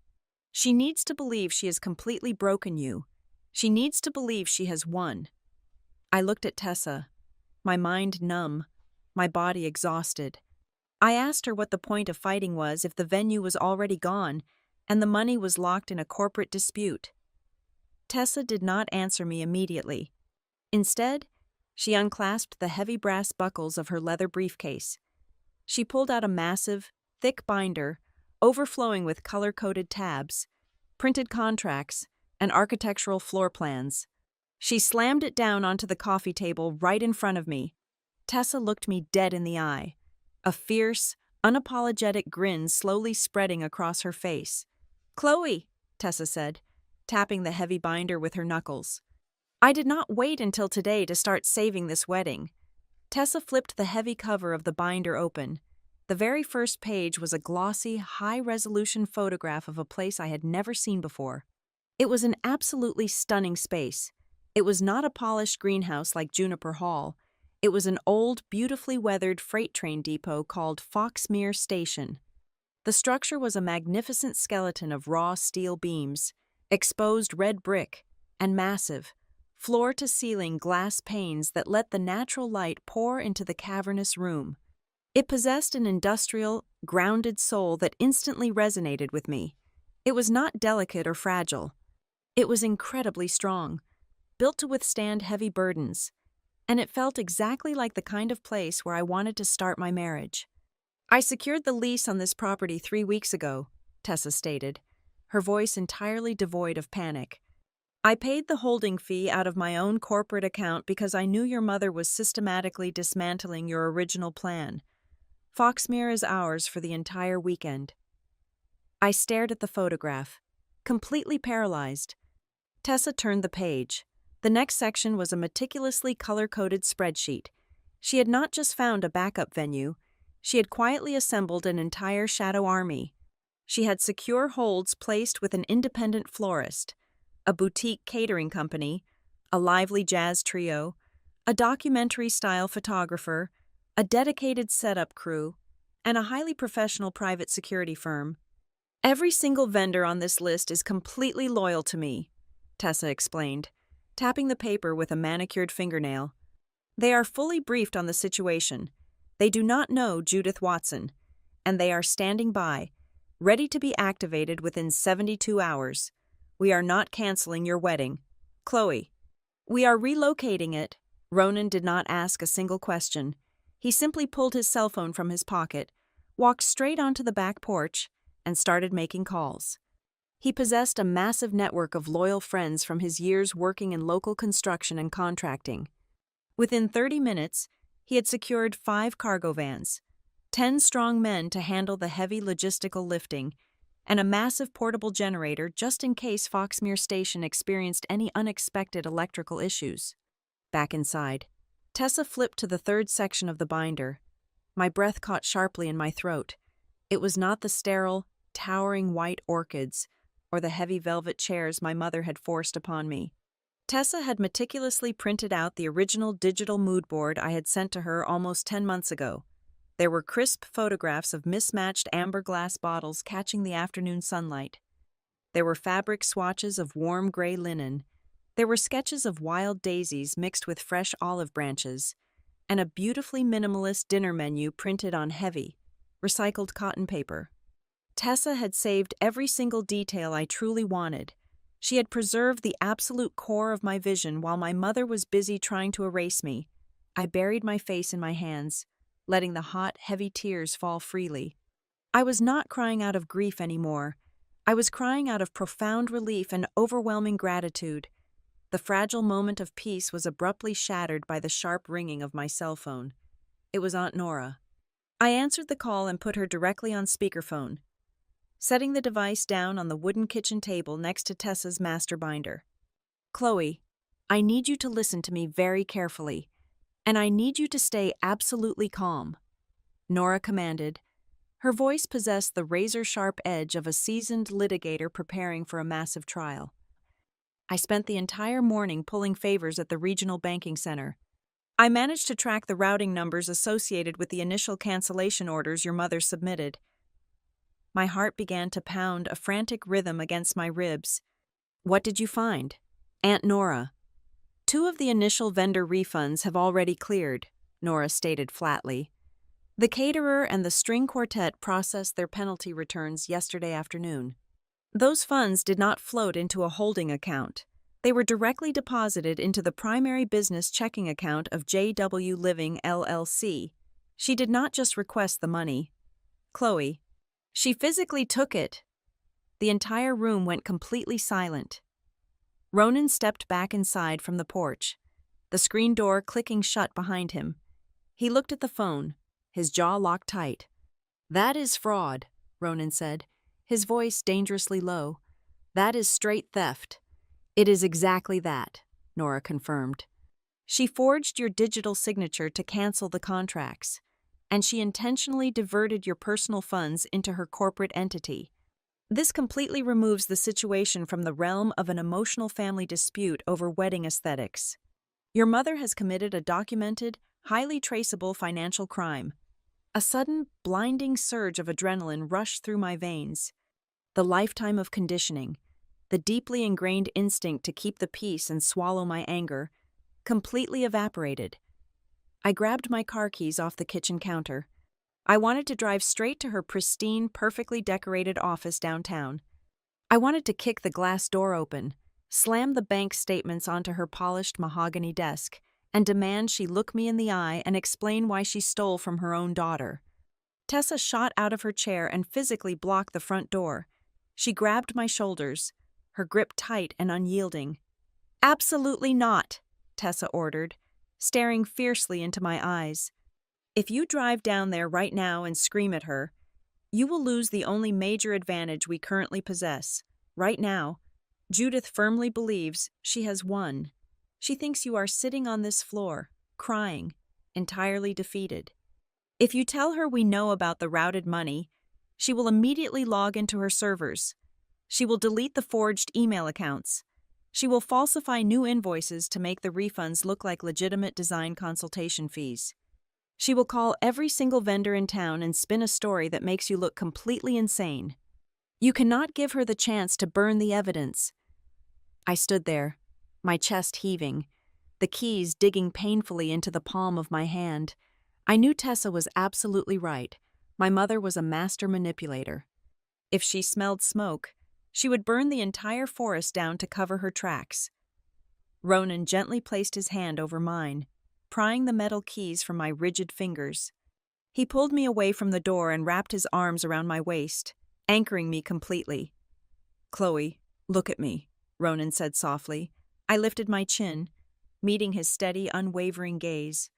She needs to believe she has completely broken you. She needs to believe she has won." I looked at Tessa, my mind numb, my body exhausted. I asked her what the point of fighting was if the venue was already gone and the money was locked in a corporate dispute. Tessa did not answer me immediately. Instead, she unclasped the heavy brass buckles of her leather briefcase. She pulled out a massive, thick binder, overflowing with color-coded tabs, printed contracts, and architectural floor plans. She slammed it down onto the coffee table right in front of me. Tessa looked me dead in the eye, a fierce, unapologetic grin slowly spreading across her face. "Chloe," Tessa said, tapping the heavy binder with her knuckles. "I did not wait until today to start saving this wedding." Tessa flipped the heavy cover of the binder open. The very first page was a glossy, high-resolution photograph of a place I had never seen before. It was an absolutely stunning space. It was not a polished greenhouse like Juniper Hall. It was an old, beautifully weathered freight train depot called Foxmere Station. The structure was a magnificent skeleton of raw steel beams, exposed red brick, and massive, floor-to-ceiling glass panes that let the natural light pour into the cavernous room. It possessed an industrial, grounded soul that instantly resonated with me. It was not delicate or fragile. It was incredibly strong, built to withstand heavy burdens, and it felt exactly like the kind of place where I wanted to start my marriage. "I secured the lease on this property 3 weeks ago," Tessa stated, her voice entirely devoid of panic. "I paid the holding fee out of my own corporate account because I knew your mother was systematically dismantling your original plan. Foxmere is ours for the entire weekend." I stared at the photograph, completely paralyzed. Tessa turned the page. The next section was a meticulously color-coded spreadsheet. She had not just found a backup venue, she had quietly assembled an entire shadow army. She had secure holds placed with an independent florist, a boutique catering company, a lively jazz trio, a documentary-style photographer, a dedicated setup crew, and a highly professional private security firm. "Every single vendor on this list is completely loyal to me," Tessa explained, tapping the paper with a manicured fingernail. "They are fully briefed on the situation. They do not know Judith Watson, and they are standing by, ready to be activated within 72 hours. We are not canceling your wedding. Chloe." "We are relocating it." Ronan did not ask a single question. He simply pulled his cell phone from his pocket, walked straight onto the back porch, and started making calls. He possessed a massive network of loyal friends from his years working in local construction and contracting. Within 30 minutes, he had secured 5 cargo vans, 10 strong men to handle the heavy logistical lifting, and a massive portable generator just in case Foxmere Station experienced any unexpected electrical issues. Back inside, Tessa flipped to the third section of the binder. My breath caught sharply in my throat. It was not the sterile, towering white orchids, or the heavy velvet chairs my mother had forced upon me. Tessa had meticulously printed out the original digital mood board I had sent to her almost 10 months ago. There were crisp photographs of mismatched amber glass bottles catching the afternoon sunlight. There were fabric swatches of warm gray linen. There were sketches of wild daisies mixed with fresh olive branches, and a beautifully minimalist dinner menu printed on heavy, recycled cotton paper. Tessa had saved every single detail I truly wanted. She had preserved the absolute core of my vision while my mother was busy trying to erase me. I buried my face in my hands, letting the hot, heavy tears fall freely. I was not crying out of grief anymore. I was crying out of profound relief and overwhelming gratitude. The fragile moment of peace was abruptly shattered by the sharp ringing of my cell phone. It was Aunt Nora. I answered the call and put her directly on speakerphone, setting the device down on the wooden kitchen table next to Tessa's master binder. "Chloe, I need you to listen to me very carefully, and I need you to stay absolutely calm," Nora commanded. Her voice possessed the razor-sharp edge of a seasoned litigator preparing for a massive trial. "I spent the entire morning pulling favors at the regional banking center. I managed to track the routing numbers associated with the initial cancellation orders your mother submitted." My heart began to pound a frantic rhythm against my ribs. "What did you find?" "Aunt Nora, 2 of the initial vendor refunds have already cleared," Nora stated flatly. "The caterer and the string quartet processed their penalty returns yesterday afternoon. Those funds did not float into a holding account. They were directly deposited into the primary business checking account of JW Living LLC. She did not just request the money, Chloe. She physically took it." The entire room went completely silent. Ronan stepped back inside from the porch, the screen door clicking shut behind him. He looked at the phone, his jaw locked tight. "That is fraud," Ronan said, his voice dangerously low. "That is straight theft." "It is exactly that," Nora confirmed. "She forged your digital signature to cancel the contracts, and she intentionally diverted your personal funds into her corporate entity. This completely removes the situation from the realm of an emotional family dispute over wedding aesthetics. Your mother has committed a documented, highly traceable financial crime." A sudden, blinding surge of adrenaline rushed through my veins. The lifetime of conditioning, the deeply ingrained instinct to keep the peace and swallow my anger, completely evaporated. I grabbed my car keys off the kitchen counter. I wanted to drive straight to her pristine, perfectly decorated office downtown. I wanted to kick the glass door open, slam the bank statements onto her polished mahogany desk, and demand she look me in the eye and explain why she stole from her own daughter. Tessa shot out of her chair and physically blocked the front door. She grabbed my shoulders, her grip tight and unyielding. "Absolutely not," Tessa ordered, staring fiercely into my eyes. "If you drive down there right now and scream at her, you will lose the only major advantage we currently possess. Right now, Judith firmly believes she has won. She thinks you are sitting on this floor, crying, entirely defeated. If you tell her we know about the routed money, she will immediately log into her servers. She will delete the forged email accounts. She will falsify new invoices to make the refunds look like legitimate design consultation fees. She will call every single vendor in town and spin a story that makes you look completely insane. You cannot give her the chance to burn the evidence." I stood there, my chest heaving, the keys digging painfully into the palm of my hand. I knew Tessa was absolutely right. My mother was a master manipulator. If she smelled smoke, she would burn the entire forest down to cover her tracks. Ronan gently placed his hand over mine, prying the metal keys from my rigid fingers. He pulled me away from the door and wrapped his arms around my waist, anchoring me completely. "Chloe, look at me," Ronan said softly. I lifted my chin, meeting his steady, unwavering gaze.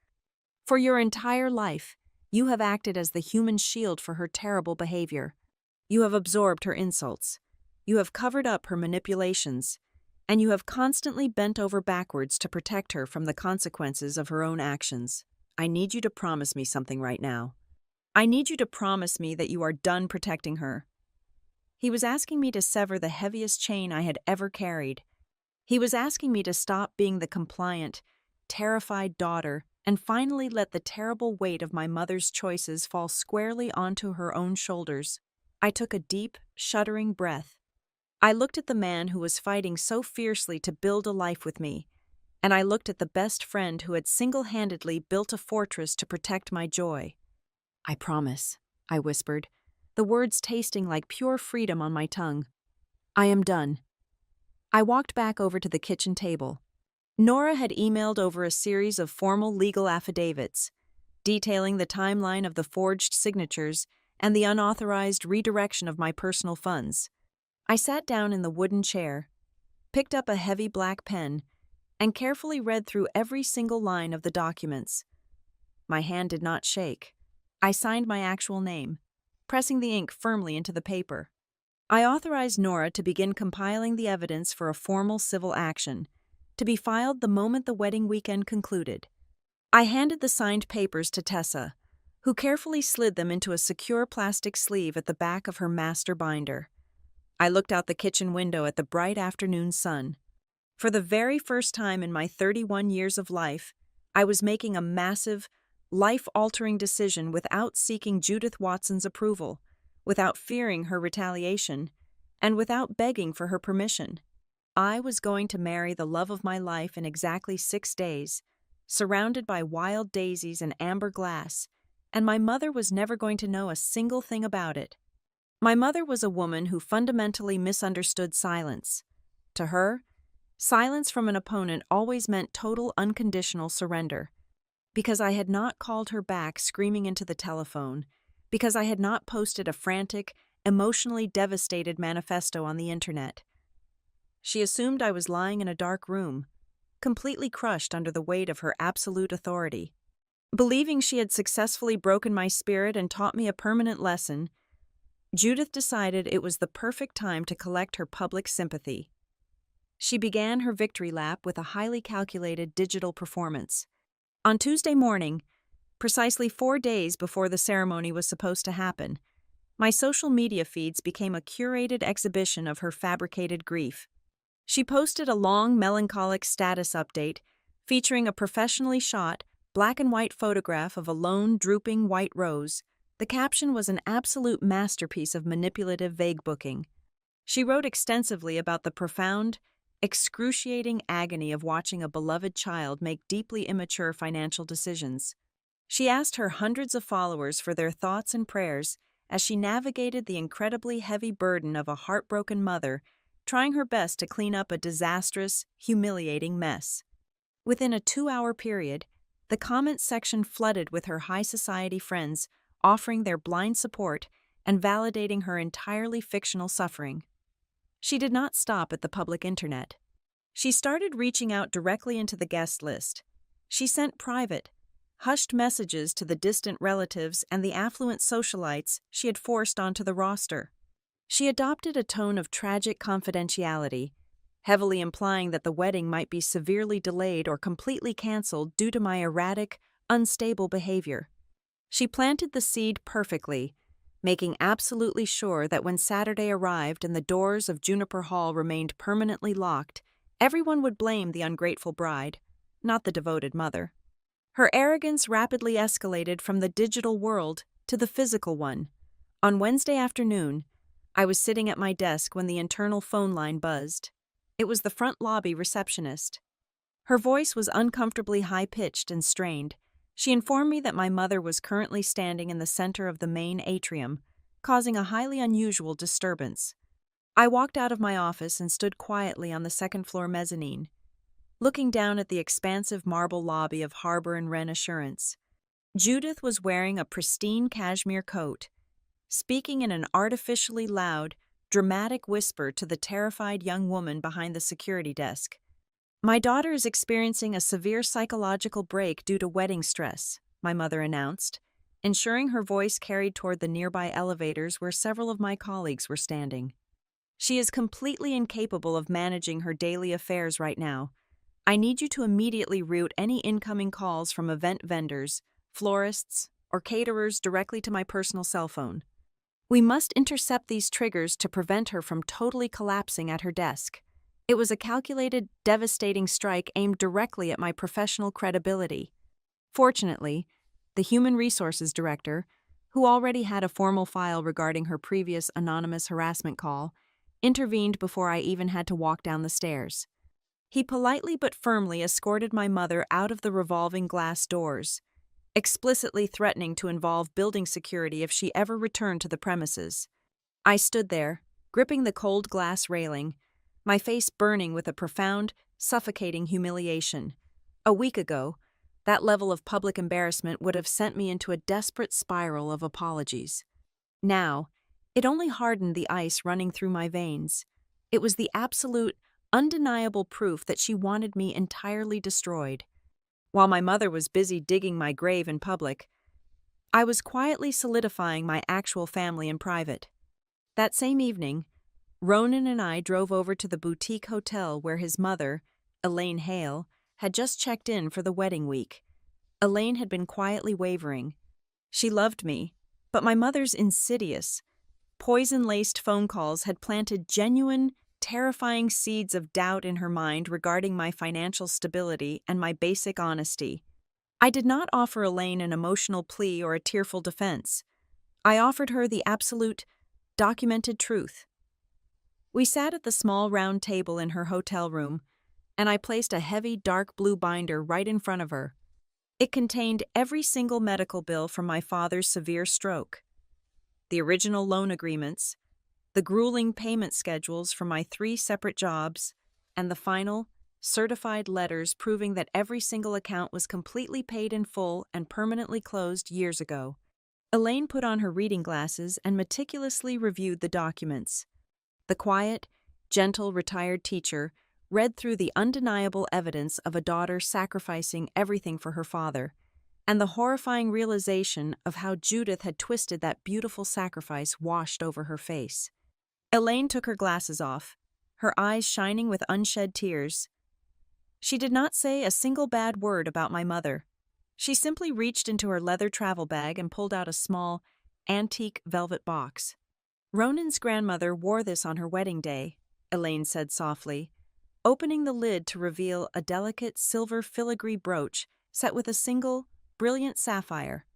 "For your entire life, you have acted as the human shield for her terrible behavior. You have absorbed her insults. You have covered up her manipulations, and you have constantly bent over backwards to protect her from the consequences of her own actions. I need you to promise me something right now. I need you to promise me that you are done protecting her." He was asking me to sever the heaviest chain I had ever carried. He was asking me to stop being the compliant, terrified daughter and finally let the terrible weight of my mother's choices fall squarely onto her own shoulders. I took a deep, shuddering breath. I looked at the man who was fighting so fiercely to build a life with me, and I looked at the best friend who had single-handedly built a fortress to protect my joy. "I promise," I whispered, the words tasting like pure freedom on my tongue. "I am done." I walked back over to the kitchen table. Nora had emailed over a series of formal legal affidavits, detailing the timeline of the forged signatures and the unauthorized redirection of my personal funds. I sat down in the wooden chair, picked up a heavy black pen, and carefully read through every single line of the documents. My hand did not shake. I signed my actual name, pressing the ink firmly into the paper. I authorized Nora to begin compiling the evidence for a formal civil action, to be filed the moment the wedding weekend concluded. I handed the signed papers to Tessa, who carefully slid them into a secure plastic sleeve at the back of her master binder. I looked out the kitchen window at the bright afternoon sun. For the very first time in my 31 years of life, I was making a massive, life-altering decision without seeking Judith Watson's approval, without fearing her retaliation, and without begging for her permission. I was going to marry the love of my life in exactly 6 days, surrounded by wild daisies and amber glass, and my mother was never going to know a single thing about it. My mother was a woman who fundamentally misunderstood silence. To her, silence from an opponent always meant total unconditional surrender. Because I had not called her back screaming into the telephone, because I had not posted a frantic, emotionally devastated manifesto on the internet. She assumed I was lying in a dark room, completely crushed under the weight of her absolute authority. Believing she had successfully broken my spirit and taught me a permanent lesson, Judith decided it was the perfect time to collect her public sympathy. She began her victory lap with a highly calculated digital performance. On Tuesday morning, precisely 4 days before the ceremony was supposed to happen, my social media feeds became a curated exhibition of her fabricated grief. She posted a long, melancholic status update featuring a professionally shot, black-and-white photograph of a lone, drooping white rose. The caption was an absolute masterpiece of manipulative vague-booking. She wrote extensively about the profound, excruciating agony of watching a beloved child make deeply immature financial decisions. She asked her hundreds of followers for their thoughts and prayers as she navigated the incredibly heavy burden of a heartbroken mother trying her best to clean up a disastrous, humiliating mess. Within a 2-hour period, the comments section flooded with her high society friends offering their blind support and validating her entirely fictional suffering. She did not stop at the public internet. She started reaching out directly into the guest list. She sent private, hushed messages to the distant relatives and the affluent socialites she had forced onto the roster. She adopted a tone of tragic confidentiality, heavily implying that the wedding might be severely delayed or completely canceled due to my erratic, unstable behavior. She planted the seed perfectly, making absolutely sure that when Saturday arrived and the doors of Juniper Hall remained permanently locked, everyone would blame the ungrateful bride, not the devoted mother. Her arrogance rapidly escalated from the digital world to the physical one. On Wednesday afternoon, I was sitting at my desk when the internal phone line buzzed. It was the front lobby receptionist. Her voice was uncomfortably high-pitched and strained. She informed me that my mother was currently standing in the center of the main atrium, causing a highly unusual disturbance. I walked out of my office and stood quietly on the second-floor mezzanine, looking down at the expansive marble lobby of Harbor and Wren Assurance. Judith was wearing a pristine cashmere coat, speaking in an artificially loud, dramatic whisper to the terrified young woman behind the security desk. "My daughter is experiencing a severe psychological break due to wedding stress," my mother announced, ensuring her voice carried toward the nearby elevators where several of my colleagues were standing. "She is completely incapable of managing her daily affairs right now. I need you to immediately route any incoming calls from event vendors, florists, or caterers directly to my personal cell phone. We must intercept these triggers to prevent her from totally collapsing at her desk. It was a calculated, devastating strike aimed directly at my professional credibility. Fortunately, the Human Resources Director, who already had a formal file regarding her previous anonymous harassment call, intervened before I even had to walk down the stairs. He politely but firmly escorted my mother out of the revolving glass doors, explicitly threatening to involve building security if she ever returned to the premises. I stood there, gripping the cold glass railing, my face burning with a profound, suffocating humiliation. A week ago, that level of public embarrassment would have sent me into a desperate spiral of apologies. Now, it only hardened the ice running through my veins. It was the absolute, undeniable proof that she wanted me entirely destroyed. While my mother was busy digging my grave in public, I was quietly solidifying my actual family in private. That same evening, Ronan and I drove over to the boutique hotel where his mother, Elaine Hale, had just checked in for the wedding week. Elaine had been quietly wavering. She loved me, but my mother's insidious, poison-laced phone calls had planted genuine, terrifying seeds of doubt in her mind regarding my financial stability and my basic honesty. I did not offer Elaine an emotional plea or a tearful defense. I offered her the absolute, documented truth. We sat at the small round table in her hotel room, and I placed a heavy dark blue binder right in front of her. It contained every single medical bill from my father's severe stroke, the original loan agreements, the grueling payment schedules for my 3 separate jobs, and the final, certified letters proving that every single account was completely paid in full and permanently closed years ago. Elaine put on her reading glasses and meticulously reviewed the documents. The quiet, gentle retired teacher read through the undeniable evidence of a daughter sacrificing everything for her father, and the horrifying realization of how Judith had twisted that beautiful sacrifice washed over her face. Elaine took her glasses off, her eyes shining with unshed tears. She did not say a single bad word about my mother. She simply reached into her leather travel bag and pulled out a small, antique velvet box. "Ronan's grandmother wore this on her wedding day," Elaine said softly, opening the lid to reveal a delicate silver filigree brooch set with a single, brilliant sapphire.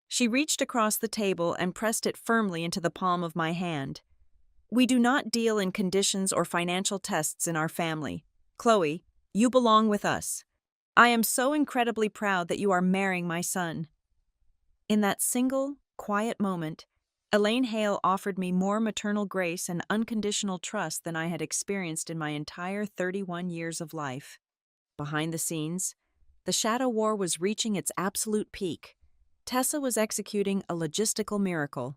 She reached across the table and pressed it firmly into the palm of my hand. "We do not deal in conditions or financial tests in our family. Chloe, you belong with us. I am so incredibly proud that you are marrying my son." In that single, quiet moment, Elaine Hale offered me more maternal grace and unconditional trust than I had experienced in my entire 31 years of life. Behind the scenes, the shadow war was reaching its absolute peak. Tessa was executing a logistical miracle.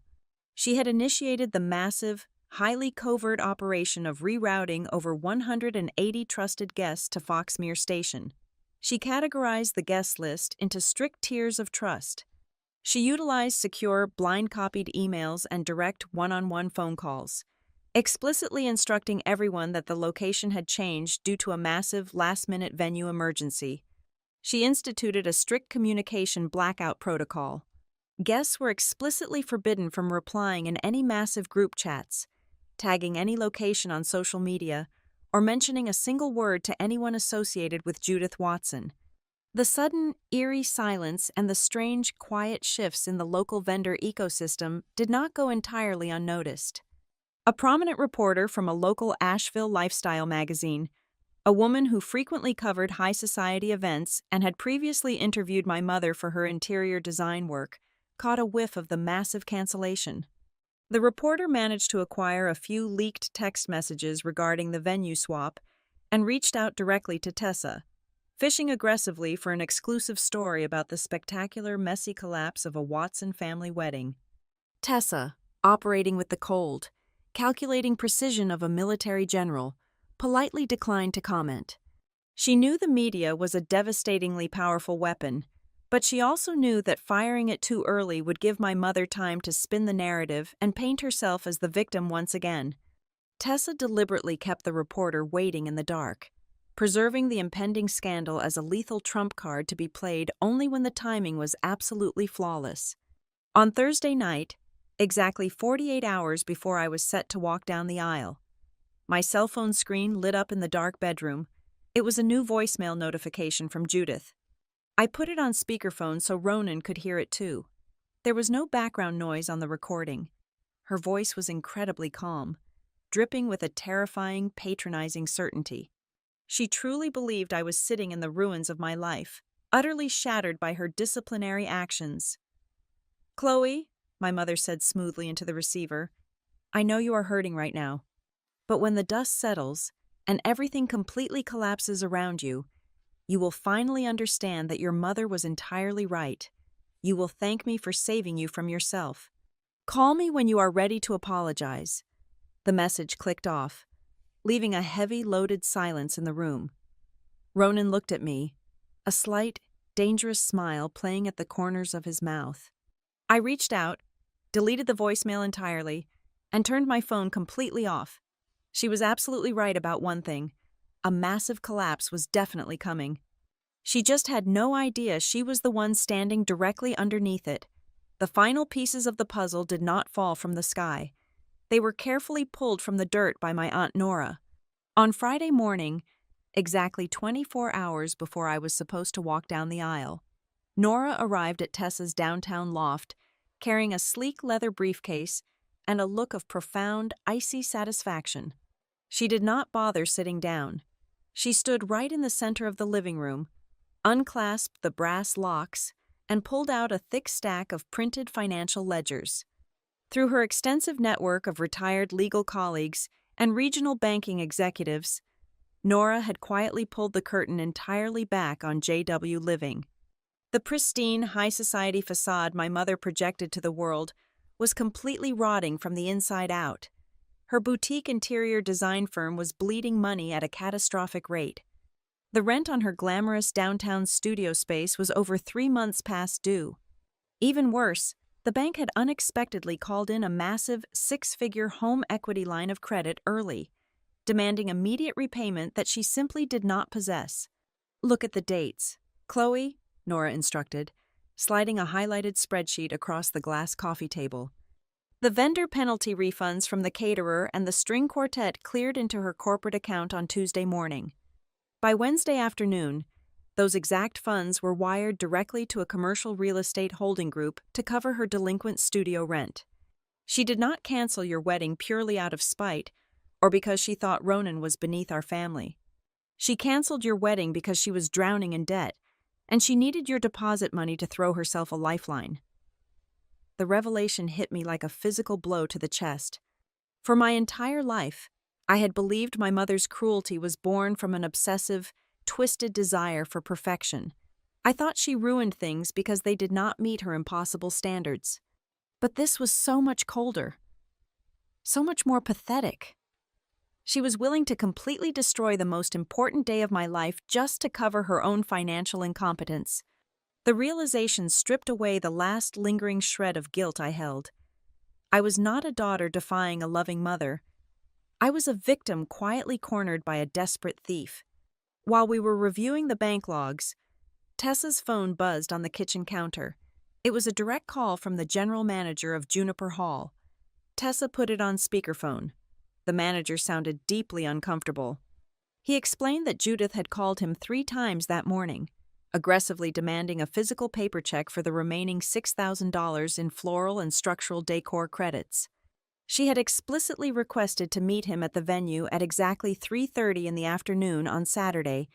She had initiated the massive, highly covert operation of rerouting over 180 trusted guests to Foxmere Station. She categorized the guest list into strict tiers of trust. She utilized secure, blind-copied emails and direct one-on-one phone calls, explicitly instructing everyone that the location had changed due to a massive last-minute venue emergency. She instituted a strict communication blackout protocol. Guests were explicitly forbidden from replying in any massive group chats, tagging any location on social media, or mentioning a single word to anyone associated with Judith Watson. The sudden, eerie silence and the strange, quiet shifts in the local vendor ecosystem did not go entirely unnoticed. A prominent reporter from a local Asheville lifestyle magazine, a woman who frequently covered high society events and had previously interviewed my mother for her interior design work, caught a whiff of the massive cancellation. The reporter managed to acquire a few leaked text messages regarding the venue swap and reached out directly to Tessa, fishing aggressively for an exclusive story about the spectacular, messy collapse of a Watson family wedding. Tessa, operating with the cold, calculating precision of a military general, politely declined to comment. She knew the media was a devastatingly powerful weapon, but she also knew that firing it too early would give my mother time to spin the narrative and paint herself as the victim once again. Tessa deliberately kept the reporter waiting in the dark, preserving the impending scandal as a lethal trump card to be played only when the timing was absolutely flawless. On Thursday night, exactly 48 hours before I was set to walk down the aisle. My cell phone screen lit up in the dark bedroom. It was a new voicemail notification from Judith. I put it on speakerphone so Ronan could hear it too. There was no background noise on the recording. Her voice was incredibly calm, dripping with a terrifying, patronizing certainty. She truly believed I was sitting in the ruins of my life, utterly shattered by her disciplinary actions. "Chloe," my mother said smoothly into the receiver, "I know you are hurting right now. But when the dust settles and everything completely collapses around you, you will finally understand that your mother was entirely right. You will thank me for saving you from yourself. Call me when you are ready to apologize." The message clicked off, leaving a heavy, loaded silence in the room. Ronan looked at me, a slight, dangerous smile playing at the corners of his mouth. I reached out, deleted the voicemail entirely, and turned my phone completely off. She was absolutely right about one thing. A massive collapse was definitely coming. She just had no idea she was the one standing directly underneath it. The final pieces of the puzzle did not fall from the sky. They were carefully pulled from the dirt by my Aunt Nora. On Friday morning, exactly 24 hours before I was supposed to walk down the aisle, Nora arrived at Tessa's downtown loft, carrying a sleek leather briefcase and a look of profound, icy satisfaction. She did not bother sitting down. She stood right in the center of the living room, unclasped the brass locks, and pulled out a thick stack of printed financial ledgers. Through her extensive network of retired legal colleagues and regional banking executives, Nora had quietly pulled the curtain entirely back on JW Living. The pristine, high society facade my mother projected to the world was completely rotting from the inside out. Her boutique interior design firm was bleeding money at a catastrophic rate. The rent on her glamorous downtown studio space was over 3 months past due. Even worse, the bank had unexpectedly called in a massive 6-figure home equity line of credit early, demanding immediate repayment that she simply did not possess. "Look at the dates, Chloe," Nora instructed, sliding a highlighted spreadsheet across the glass coffee table. The vendor penalty refunds from the caterer and the string quartet cleared into her corporate account on Tuesday morning. By Wednesday afternoon, those exact funds were wired directly to a commercial real estate holding group to cover her delinquent studio rent. She did not cancel your wedding purely out of spite or because she thought Ronan was beneath our family. She canceled your wedding because she was drowning in debt, and she needed your deposit money to throw herself a lifeline. The revelation hit me like a physical blow to the chest. For my entire life, I had believed my mother's cruelty was born from an obsessive, twisted desire for perfection. I thought she ruined things because they did not meet her impossible standards. But this was so much colder, so much more pathetic. She was willing to completely destroy the most important day of my life just to cover her own financial incompetence. The realization stripped away the last lingering shred of guilt I held. I was not a daughter defying a loving mother. I was a victim quietly cornered by a desperate thief. While we were reviewing the bank logs, Tessa's phone buzzed on the kitchen counter. It was a direct call from the general manager of Juniper Hall. Tessa put it on speakerphone. The manager sounded deeply uncomfortable. He explained that Judith had called him 3 times that morning, aggressively demanding a physical paper check for the remaining $6,000 in floral and structural decor credits. She had explicitly requested to meet him at the venue at exactly 3:30 in the afternoon on Saturday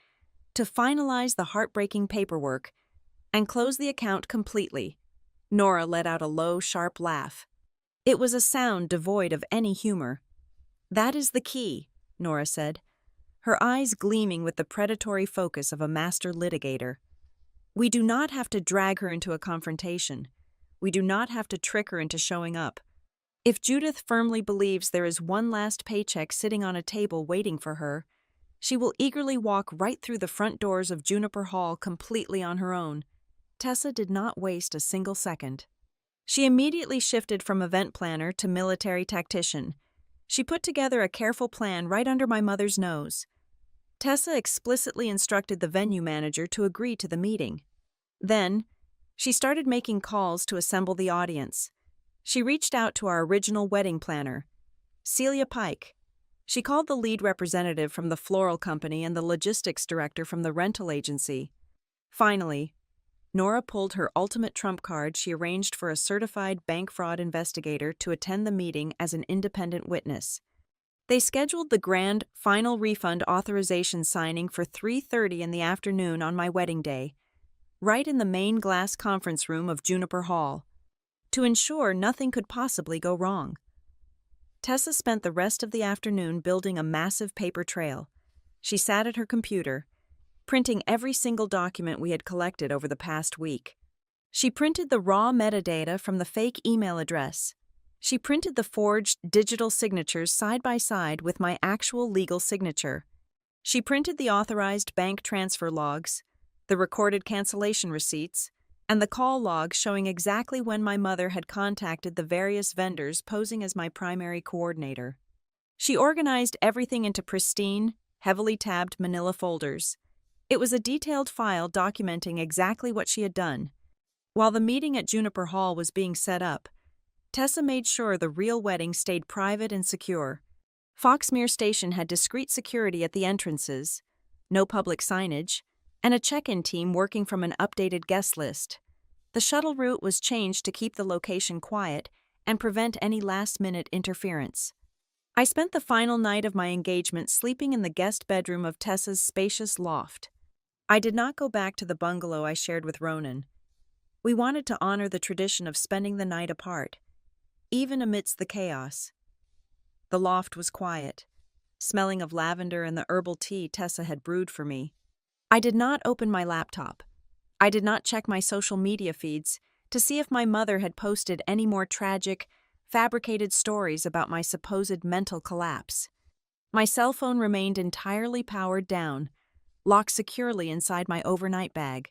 to finalize the heartbreaking paperwork and close the account completely. Nora let out a low, sharp laugh. It was a sound devoid of any humor. "That is the key," Nora said, her eyes gleaming with the predatory focus of a master litigator. "We do not have to drag her into a confrontation. We do not have to trick her into showing up. If Judith firmly believes there is one last paycheck sitting on a table waiting for her, she will eagerly walk right through the front doors of Juniper Hall completely on her own." Tessa did not waste a single second. She immediately shifted from event planner to military tactician. She put together a careful plan right under my mother's nose. Tessa explicitly instructed the venue manager to agree to the meeting. Then, she started making calls to assemble the audience. She reached out to our original wedding planner, Celia Pike. She called the lead representative from the floral company and the logistics director from the rental agency. Finally, Nora pulled her ultimate trump card. She arranged for a certified bank fraud investigator to attend the meeting as an independent witness. They scheduled the grand final refund authorization signing for 3:30 in the afternoon on my wedding day, right in the main glass conference room of Juniper Hall, to ensure nothing could possibly go wrong. Tessa spent the rest of the afternoon building a massive paper trail. She sat at her computer, printing every single document we had collected over the past week. She printed the raw metadata from the fake email address. She printed the forged digital signatures side by side with my actual legal signature. She printed the authorized bank transfer logs, the recorded cancellation receipts, and the call logs showing exactly when my mother had contacted the various vendors posing as my primary coordinator. She organized everything into pristine, heavily tabbed manila folders. It was a detailed file documenting exactly what she had done. While the meeting at Juniper Hall was being set up, Tessa made sure the real wedding stayed private and secure. Foxmere Station had discreet security at the entrances, no public signage, and a check-in team working from an updated guest list. The shuttle route was changed to keep the location quiet and prevent any last-minute interference. I spent the final night of my engagement sleeping in the guest bedroom of Tessa's spacious loft. I did not go back to the bungalow I shared with Ronan. We wanted to honor the tradition of spending the night apart, even amidst the chaos. The loft was quiet, smelling of lavender and the herbal tea Tessa had brewed for me. I did not open my laptop. I did not check my social media feeds to see if my mother had posted any more tragic, fabricated stories about my supposed mental collapse. My cell phone remained entirely powered down, locked securely inside my overnight bag.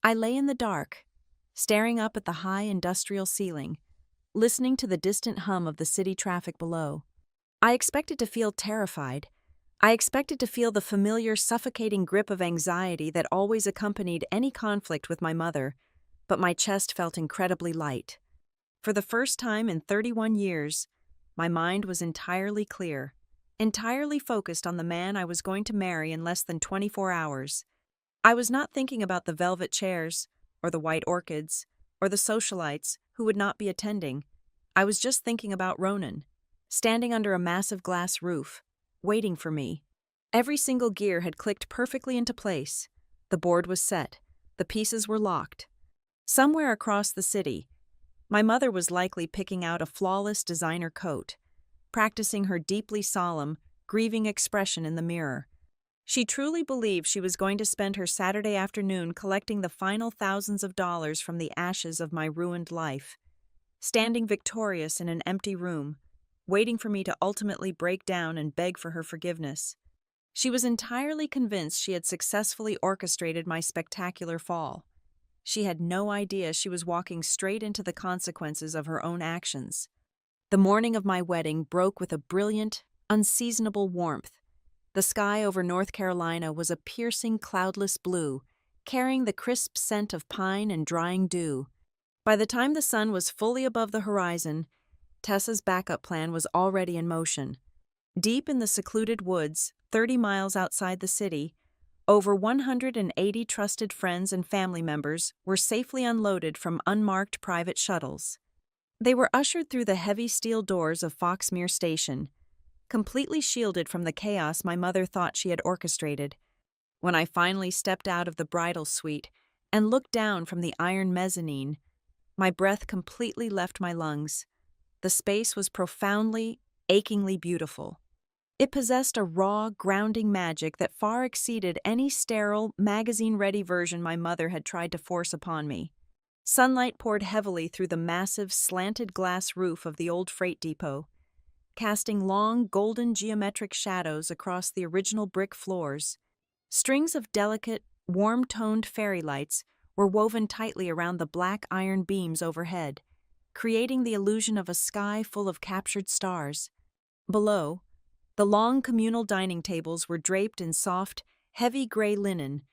I lay in the dark, staring up at the high industrial ceiling, listening to the distant hum of the city traffic below. I expected to feel terrified. I expected to feel the familiar suffocating grip of anxiety that always accompanied any conflict with my mother, but my chest felt incredibly light. For the first time in 31 years, my mind was entirely clear, entirely focused on the man I was going to marry in less than 24 hours. I was not thinking about the velvet chairs, or the white orchids, or the socialites who would not be attending. I was just thinking about Ronan, standing under a massive glass roof, waiting for me. Every single gear had clicked perfectly into place. The board was set. The pieces were locked. Somewhere across the city, my mother was likely picking out a flawless designer coat, practicing her deeply solemn, grieving expression in the mirror. She truly believed she was going to spend her Saturday afternoon collecting the final thousands of dollars from the ashes of my ruined life, standing victorious in an empty room, waiting for me to ultimately break down and beg for her forgiveness. She was entirely convinced she had successfully orchestrated my spectacular fall. She had no idea she was walking straight into the consequences of her own actions. The morning of my wedding broke with a brilliant, unseasonable warmth. The sky over North Carolina was a piercing cloudless blue, carrying the crisp scent of pine and drying dew. By the time the sun was fully above the horizon, Tessa's backup plan was already in motion. Deep in the secluded woods, 30 miles outside the city, over 180 trusted friends and family members were safely unloaded from unmarked private shuttles. They were ushered through the heavy steel doors of Foxmere Station, completely shielded from the chaos my mother thought she had orchestrated. When I finally stepped out of the bridal suite and looked down from the iron mezzanine, my breath completely left my lungs. The space was profoundly, achingly beautiful. It possessed a raw, grounding magic that far exceeded any sterile, magazine-ready version my mother had tried to force upon me. Sunlight poured heavily through the massive, slanted glass roof of the old freight depot, casting long, golden geometric shadows across the original brick floors. Strings of delicate, warm-toned fairy lights were woven tightly around the black iron beams overhead, creating the illusion of a sky full of captured stars. Below, the long communal dining tables were draped in soft, heavy gray linen.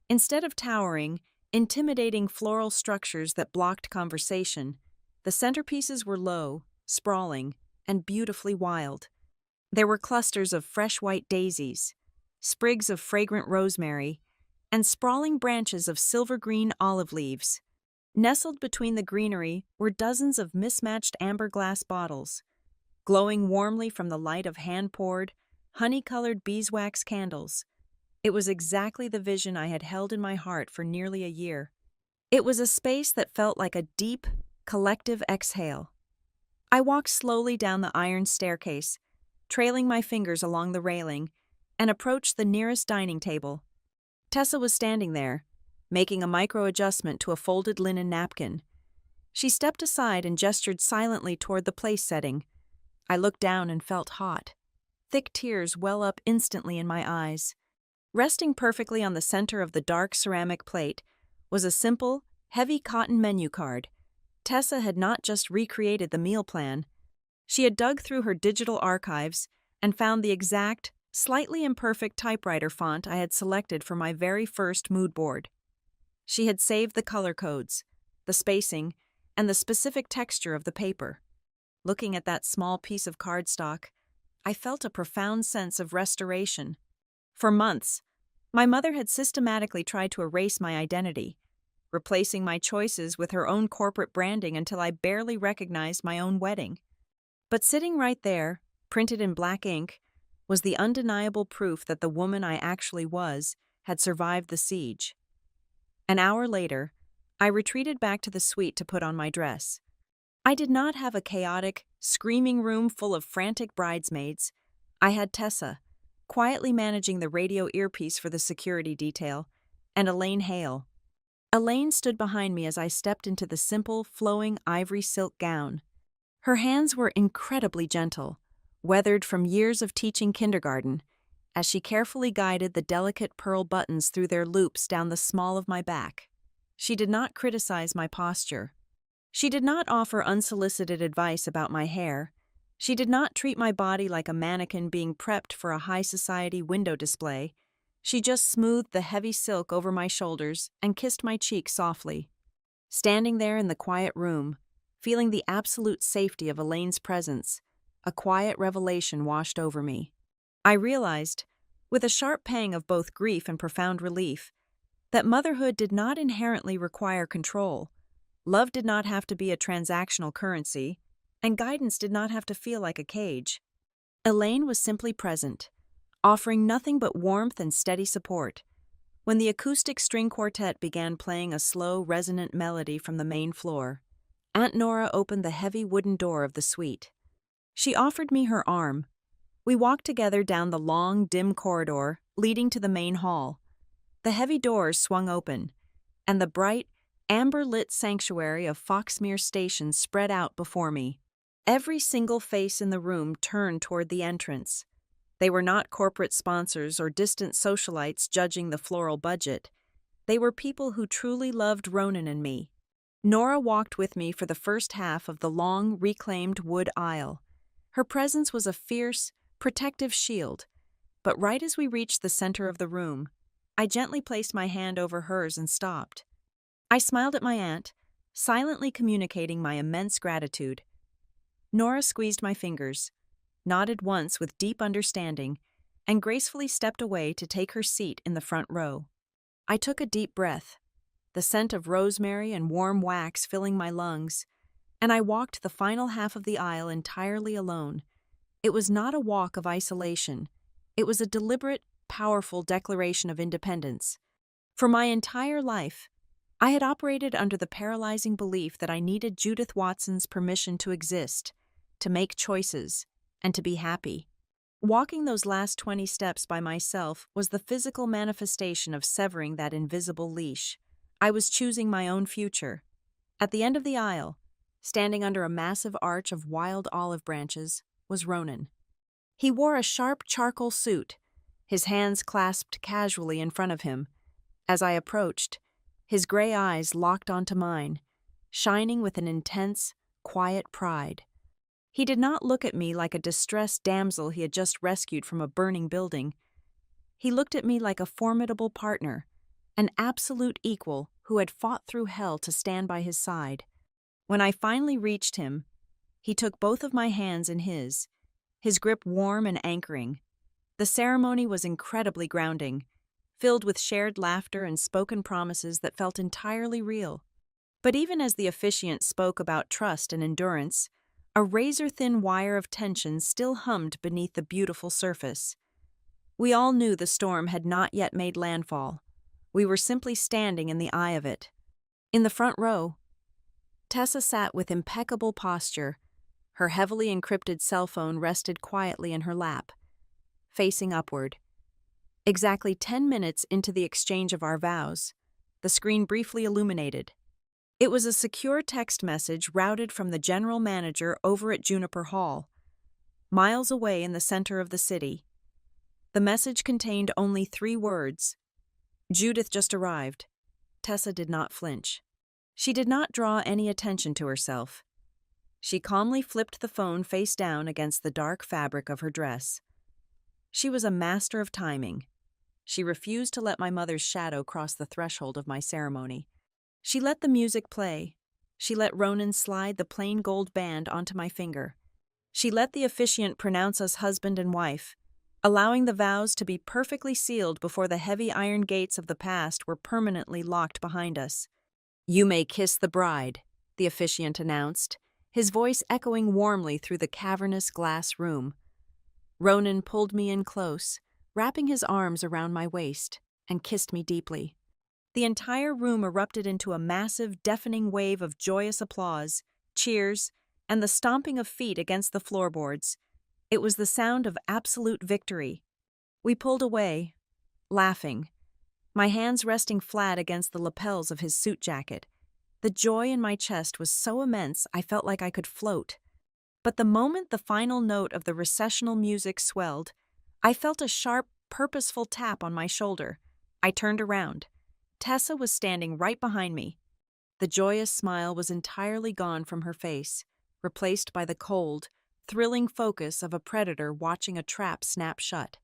Instead of towering, intimidating floral structures that blocked conversation, The centerpieces were low, sprawling, and beautifully wild. There were clusters of fresh white daisies, sprigs of fragrant rosemary, and sprawling branches of silver-green olive leaves. Nestled between the greenery were dozens of mismatched amber glass bottles, glowing warmly from the light of hand-poured, honey-colored beeswax candles. It was exactly the vision I had held in my heart for nearly a year. It was a space that felt like a deep, collective exhale. I walked slowly down the iron staircase, trailing my fingers along the railing, and approached the nearest dining table. Tessa was standing there, making a micro-adjustment to a folded linen napkin. She stepped aside and gestured silently toward the place setting. I looked down and felt hot. Thick tears well up instantly in my eyes. Resting perfectly on the center of the dark ceramic plate was a simple, heavy cotton menu card. Tessa had not just recreated the meal plan. She had dug through her digital archives and found the exact, slightly imperfect typewriter font I had selected for my very first mood board. She had saved the color codes, the spacing, and the specific texture of the paper. Looking at that small piece of cardstock, I felt a profound sense of restoration. For months, my mother had systematically tried to erase my identity, replacing my choices with her own corporate branding until I barely recognized my own wedding. But sitting right there, printed in black ink, was the undeniable proof that the woman I actually was had survived the siege. An hour later, I retreated back to the suite to put on my dress. I did not have a chaotic, screaming room full of frantic bridesmaids. I had Tessa, quietly managing the radio earpiece for the security detail, and Elaine Hale. Elaine stood behind me as I stepped into the simple, flowing ivory silk gown. Her hands were incredibly gentle, weathered from years of teaching kindergarten, as she carefully guided the delicate pearl buttons through their loops down the small of my back. She did not criticize my posture. She did not offer unsolicited advice about my hair. She did not treat my body like a mannequin being prepped for a high society window display. She just smoothed the heavy silk over my shoulders and kissed my cheek softly. Standing there in the quiet room, feeling the absolute safety of Elaine's presence, a quiet revelation washed over me. I realized, with a sharp pang of both grief and profound relief, that motherhood did not inherently require control. Love did not have to be a transactional currency, and guidance did not have to feel like a cage. Elaine was simply present, offering nothing but warmth and steady support. When the acoustic string quartet began playing a slow, resonant melody from the main floor, Aunt Nora opened the heavy wooden door of the suite. She offered me her arm. We walked together down the long, dim corridor leading to the main hall. The heavy doors swung open, and the bright, amber-lit sanctuary of Foxmere Station spread out before me. Every single face in the room turned toward the entrance. They were not corporate sponsors or distant socialites judging the floral budget. They were people who truly loved Ronan and me. Nora walked with me for the first half of the long, reclaimed wood aisle. Her presence was a fierce, protective shield, but right as we reached the center of the room, I gently placed my hand over hers and stopped. I smiled at my aunt, silently communicating my immense gratitude. Nora squeezed my fingers, nodded once with deep understanding, and gracefully stepped away to take her seat in the front row. I took a deep breath, the scent of rosemary and warm wax filling my lungs, and I walked the final half of the aisle entirely alone. It was not a walk of isolation. It was a deliberate, powerful declaration of independence. For my entire life, I had operated under the paralyzing belief that I needed Judith Watson's permission to exist, to make choices, and to be happy. Walking those last 20 steps by myself was the physical manifestation of severing that invisible leash. I was choosing my own future. At the end of the aisle, standing under a massive arch of wild olive branches, was Ronan. He wore a sharp charcoal suit, his hands clasped casually in front of him. As I approached, his gray eyes locked onto mine, shining with an intense, quiet pride. He did not look at me like a distressed damsel he had just rescued from a burning building. He looked at me like a formidable partner, an absolute equal who had fought through hell to stand by his side. When I finally reached him, he took both of my hands in his grip warm and anchoring. The ceremony was incredibly grounding, filled with shared laughter and spoken promises that felt entirely real. But even as the officiant spoke about trust and endurance, a razor-thin wire of tension still hummed beneath the beautiful surface. We all knew the storm had not yet made landfall. We were simply standing in the eye of it. In the front row, Tessa sat with impeccable posture. Her heavily encrypted cell phone rested quietly in her lap, facing upward. Exactly 10 minutes into the exchange of our vows, the screen briefly illuminated. It was a secure text message routed from the general manager over at Juniper Hall, miles away in the center of the city. The message contained only 3 words. Judith just arrived. Tessa did not flinch. She did not draw any attention to herself. She calmly flipped the phone face down against the dark fabric of her dress. She was a master of timing. She refused to let my mother's shadow cross the threshold of my ceremony. She let the music play. She let Ronan slide the plain gold band onto my finger. She let the officiant pronounce us husband and wife, allowing the vows to be perfectly sealed before the heavy iron gates of the past were permanently locked behind us. "You may kiss the bride," the officiant announced, his voice echoing warmly through the cavernous glass room. Ronan pulled me in close, wrapping his arms around my waist, and kissed me deeply. The entire room erupted into a massive, deafening wave of joyous applause, cheers, and the stomping of feet against the floorboards. It was the sound of absolute victory. We pulled away, laughing, my hands resting flat against the lapels of his suit jacket. The joy in my chest was so immense I felt like I could float. But the moment the final note of the recessional music swelled, I felt a sharp, purposeful tap on my shoulder. I turned around. Tessa was standing right behind me. The joyous smile was entirely gone from her face, replaced by the cold, thrilling focus of a predator watching a trap snap shut.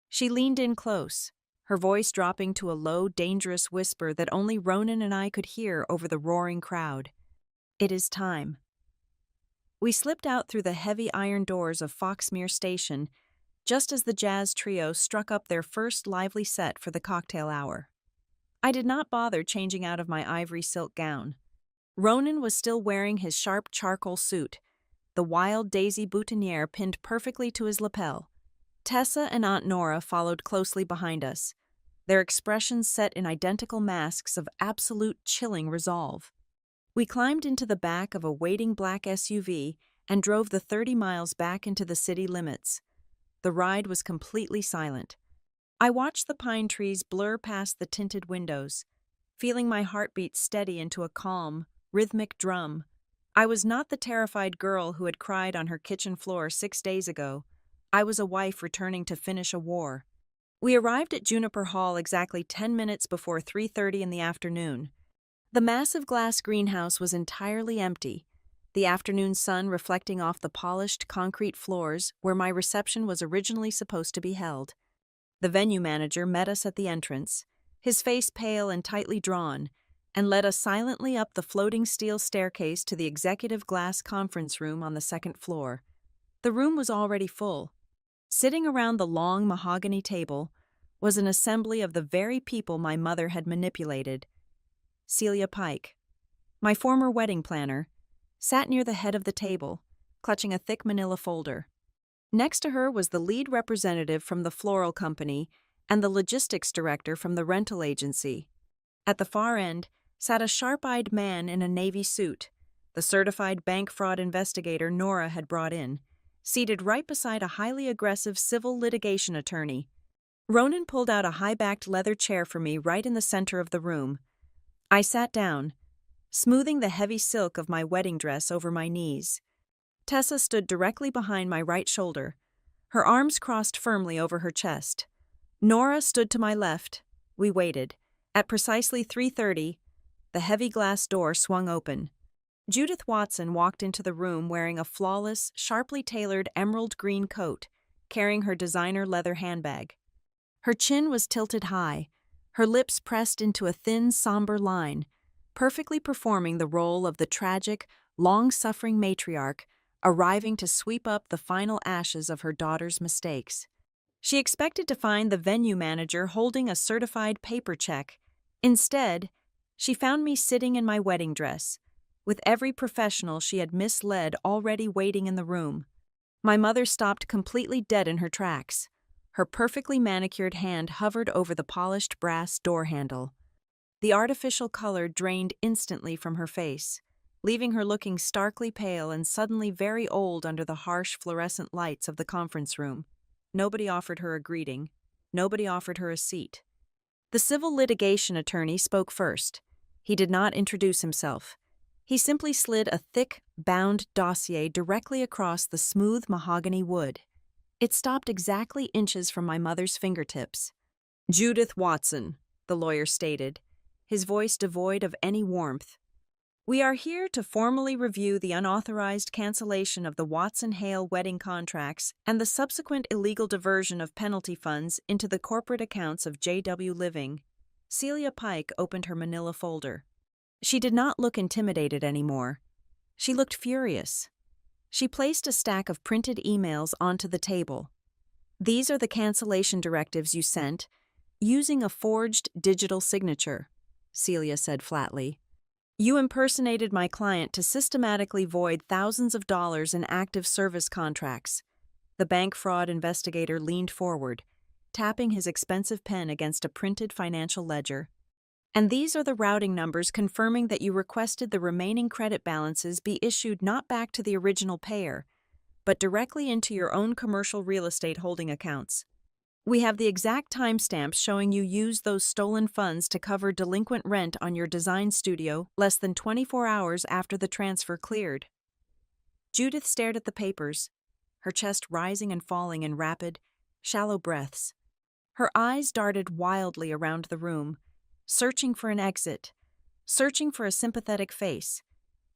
She leaned in close, her voice dropping to a low, dangerous whisper that only Ronan and I could hear over the roaring crowd. "It is time." We slipped out through the heavy iron doors of Foxmere Station just as the jazz trio struck up their first lively set for the cocktail hour. I did not bother changing out of my ivory silk gown. Ronan was still wearing his sharp charcoal suit, the wild daisy boutonniere pinned perfectly to his lapel. Tessa and Aunt Nora followed closely behind us, their expressions set in identical masks of absolute chilling resolve. We climbed into the back of a waiting black SUV and drove the 30 miles back into the city limits. The ride was completely silent. I watched the pine trees blur past the tinted windows, feeling my heartbeat steady into a calm, rhythmic drum. I was not the terrified girl who had cried on her kitchen floor 6 days ago. I was a wife returning to finish a war. We arrived at Juniper Hall exactly 10 minutes before 3:30 in the afternoon. The massive glass greenhouse was entirely empty, the afternoon sun reflecting off the polished concrete floors where my reception was originally supposed to be held. The venue manager met us at the entrance, his face pale and tightly drawn, and led us silently up the floating steel staircase to the executive glass conference room on the 2nd floor. The room was already full. Sitting around the long mahogany table was an assembly of the very people my mother had manipulated. Celia Pike, my former wedding planner, sat near the head of the table, clutching a thick manila folder. Next to her was the lead representative from the floral company and the logistics director from the rental agency. At the far end sat a sharp-eyed man in a navy suit, the certified bank fraud investigator Nora had brought in, seated right beside a highly aggressive civil litigation attorney. Ronan pulled out a high-backed leather chair for me right in the center of the room. I sat down, smoothing the heavy silk of my wedding dress over my knees. Tessa stood directly behind my right shoulder, her arms crossed firmly over her chest. Nora stood to my left. We waited. At precisely 3:30, the heavy glass door swung open. Judith Watson walked into the room wearing a flawless, sharply tailored emerald green coat, carrying her designer leather handbag. Her chin was tilted high, her lips pressed into a thin, somber line, perfectly performing the role of the tragic, long-suffering matriarch, arriving to sweep up the final ashes of her daughter's mistakes. She expected to find the venue manager holding a certified paper check. Instead, she found me sitting in my wedding dress, with every professional she had misled already waiting in the room. My mother stopped completely dead in her tracks. Her perfectly manicured hand hovered over the polished brass door handle. The artificial color drained instantly from her face, leaving her looking starkly pale and suddenly very old under the harsh fluorescent lights of the conference room. Nobody offered her a greeting. Nobody offered her a seat. The civil litigation attorney spoke first. He did not introduce himself. He simply slid a thick, bound dossier directly across the smooth mahogany wood. It stopped exactly inches from my mother's fingertips. "Judith Watson," the lawyer stated, his voice devoid of any warmth. "We are here to formally review the unauthorized cancellation of the Watson-Hale wedding contracts and the subsequent illegal diversion of penalty funds into the corporate accounts of J.W. Living." Celia Pike opened her manila folder. She did not look intimidated anymore. She looked furious. She placed a stack of printed emails onto the table. "These are the cancellation directives you sent, using a forged digital signature," Celia said flatly. "You impersonated my client to systematically void thousands of dollars in active service contracts." The bank fraud investigator leaned forward, tapping his expensive pen against a printed financial ledger. "And these are the routing numbers confirming that you requested the remaining credit balances be issued not back to the original payer, but directly into your own commercial real estate holding accounts. We have the exact timestamps showing you used those stolen funds to cover delinquent rent on your design studio less than 24 hours after the transfer cleared." Judith stared at the papers, her chest rising and falling in rapid, shallow breaths. Her eyes darted wildly around the room, searching for an exit, searching for a sympathetic face.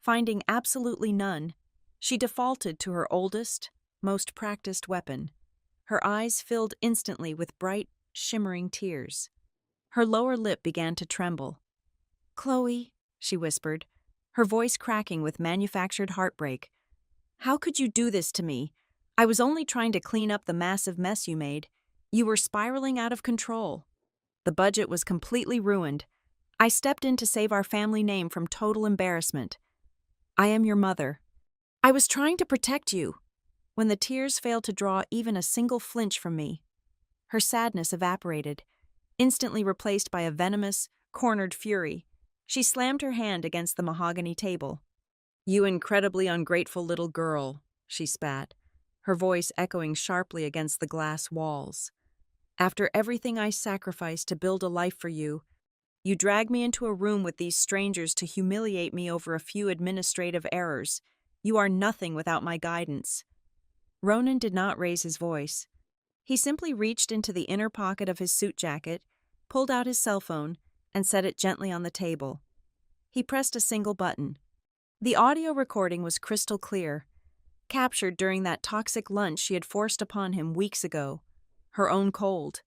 Finding absolutely none, she defaulted to her oldest, most practiced weapon. Her eyes filled instantly with bright, shimmering tears. Her lower lip began to tremble. "Chloe," she whispered, her voice cracking with manufactured heartbreak, "how could you do this to me? I was only trying to clean up the massive mess you made. You were spiraling out of control. The budget was completely ruined. I stepped in to save our family name from total embarrassment. I am your mother. I was trying to protect you." When the tears failed to draw even a single flinch from me, her sadness evaporated, instantly replaced by a venomous, cornered fury. She slammed her hand against the mahogany table. "You incredibly ungrateful little girl," she spat, her voice echoing sharply against the glass walls. "After everything I sacrificed to build a life for you, you drag me into a room with these strangers to humiliate me over a few administrative errors. You are nothing without my guidance." Ronan did not raise his voice. He simply reached into the inner pocket of his suit jacket, pulled out his cell phone, and set it gently on the table. He pressed a single button. The audio recording was crystal clear, captured during that toxic lunch she had forced upon him weeks ago. Her own cold,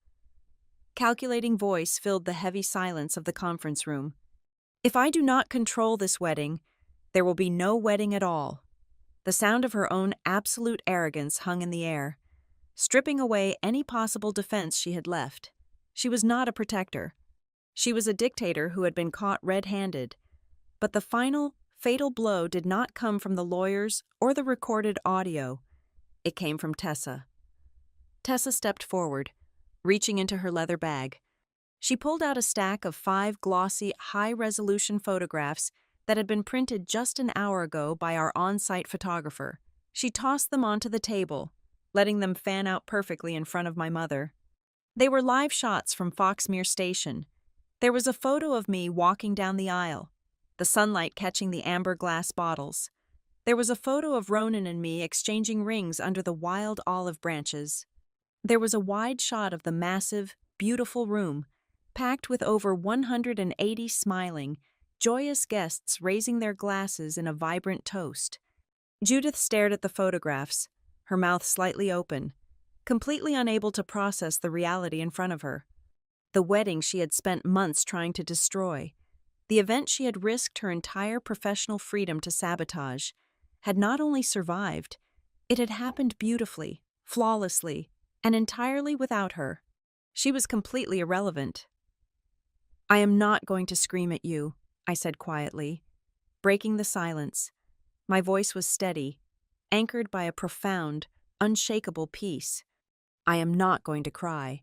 calculating voice filled the heavy silence of the conference room. "If I do not control this wedding, there will be no wedding at all." The sound of her own absolute arrogance hung in the air, stripping away any possible defense she had left. She was not a protector. She was a dictator who had been caught red-handed. But the final, fatal blow did not come from the lawyers or the recorded audio. It came from Tessa. Tessa stepped forward, reaching into her leather bag. She pulled out a stack of 5 glossy, high-resolution photographs that had been printed just an hour ago by our on-site photographer. She tossed them onto the table, letting them fan out perfectly in front of my mother. They were live shots from Foxmere Station. There was a photo of me walking down the aisle, the sunlight catching the amber glass bottles. There was a photo of Ronan and me exchanging rings under the wild olive branches. There was a wide shot of the massive, beautiful room, packed with over 180 smiling, joyous guests raising their glasses in a vibrant toast. Judith stared at the photographs, her mouth slightly open, completely unable to process the reality in front of her. The wedding she had spent months trying to destroy. The event she had risked her entire professional freedom to sabotage had not only survived, it had happened beautifully, flawlessly, and entirely without her. She was completely irrelevant. "I am not going to scream at you," I said quietly, breaking the silence. My voice was steady, anchored by a profound, unshakable peace. "I am not going to cry,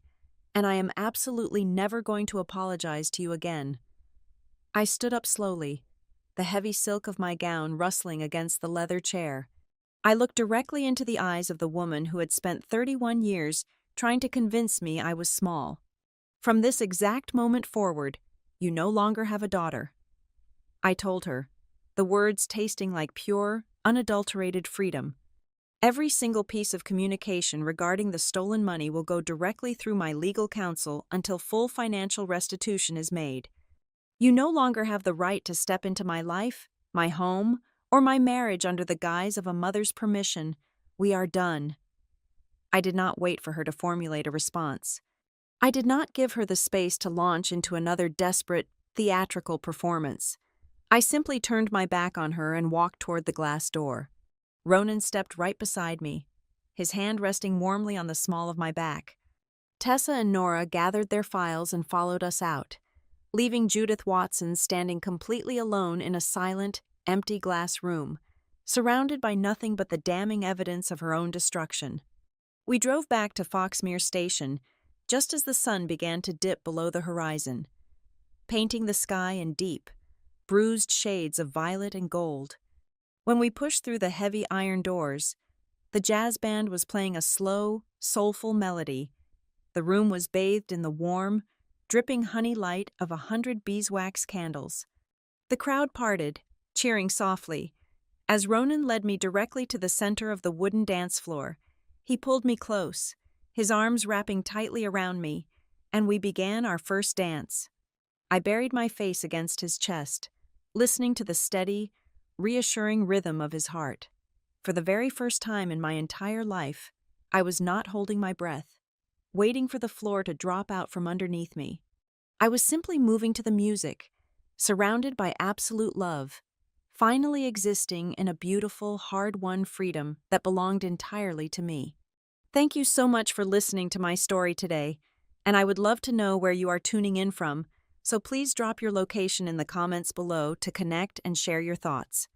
and I am absolutely never going to apologize to you again." I stood up slowly, the heavy silk of my gown rustling against the leather chair. I looked directly into the eyes of the woman who had spent 31 years trying to convince me I was small. "From this exact moment forward, you no longer have a daughter," I told her, the words tasting like pure, unadulterated freedom. "Every single piece of communication regarding the stolen money will go directly through my legal counsel until full financial restitution is made. You no longer have the right to step into my life, my home, or my marriage under the guise of a mother's permission. We are done." I did not wait for her to formulate a response. I did not give her the space to launch into another desperate, theatrical performance. I simply turned my back on her and walked toward the glass door. Ronan stepped right beside me, his hand resting warmly on the small of my back. Tessa and Nora gathered their files and followed us out, leaving Judith Watson standing completely alone in a silent, empty glass room, surrounded by nothing but the damning evidence of her own destruction. We drove back to Foxmere Station just as the sun began to dip below the horizon, painting the sky in deep, bruised shades of violet and gold. When we pushed through the heavy iron doors, the jazz band was playing a slow, soulful melody. The room was bathed in the warm, dripping honey light of 100 beeswax candles. The crowd parted, cheering softly. As Ronan led me directly to the center of the wooden dance floor, he pulled me close, his arms wrapping tightly around me, and we began our first dance. I buried my face against his chest, listening to the steady, reassuring rhythm of his heart. For the very first time in my entire life, I was not holding my breath, waiting for the floor to drop out from underneath me. I was simply moving to the music, surrounded by absolute love, finally existing in a beautiful, hard-won freedom that belonged entirely to me. Thank you so much for listening to my story today, and I would love to know where you are tuning in from, so please drop your location in the comments below to connect and share your thoughts.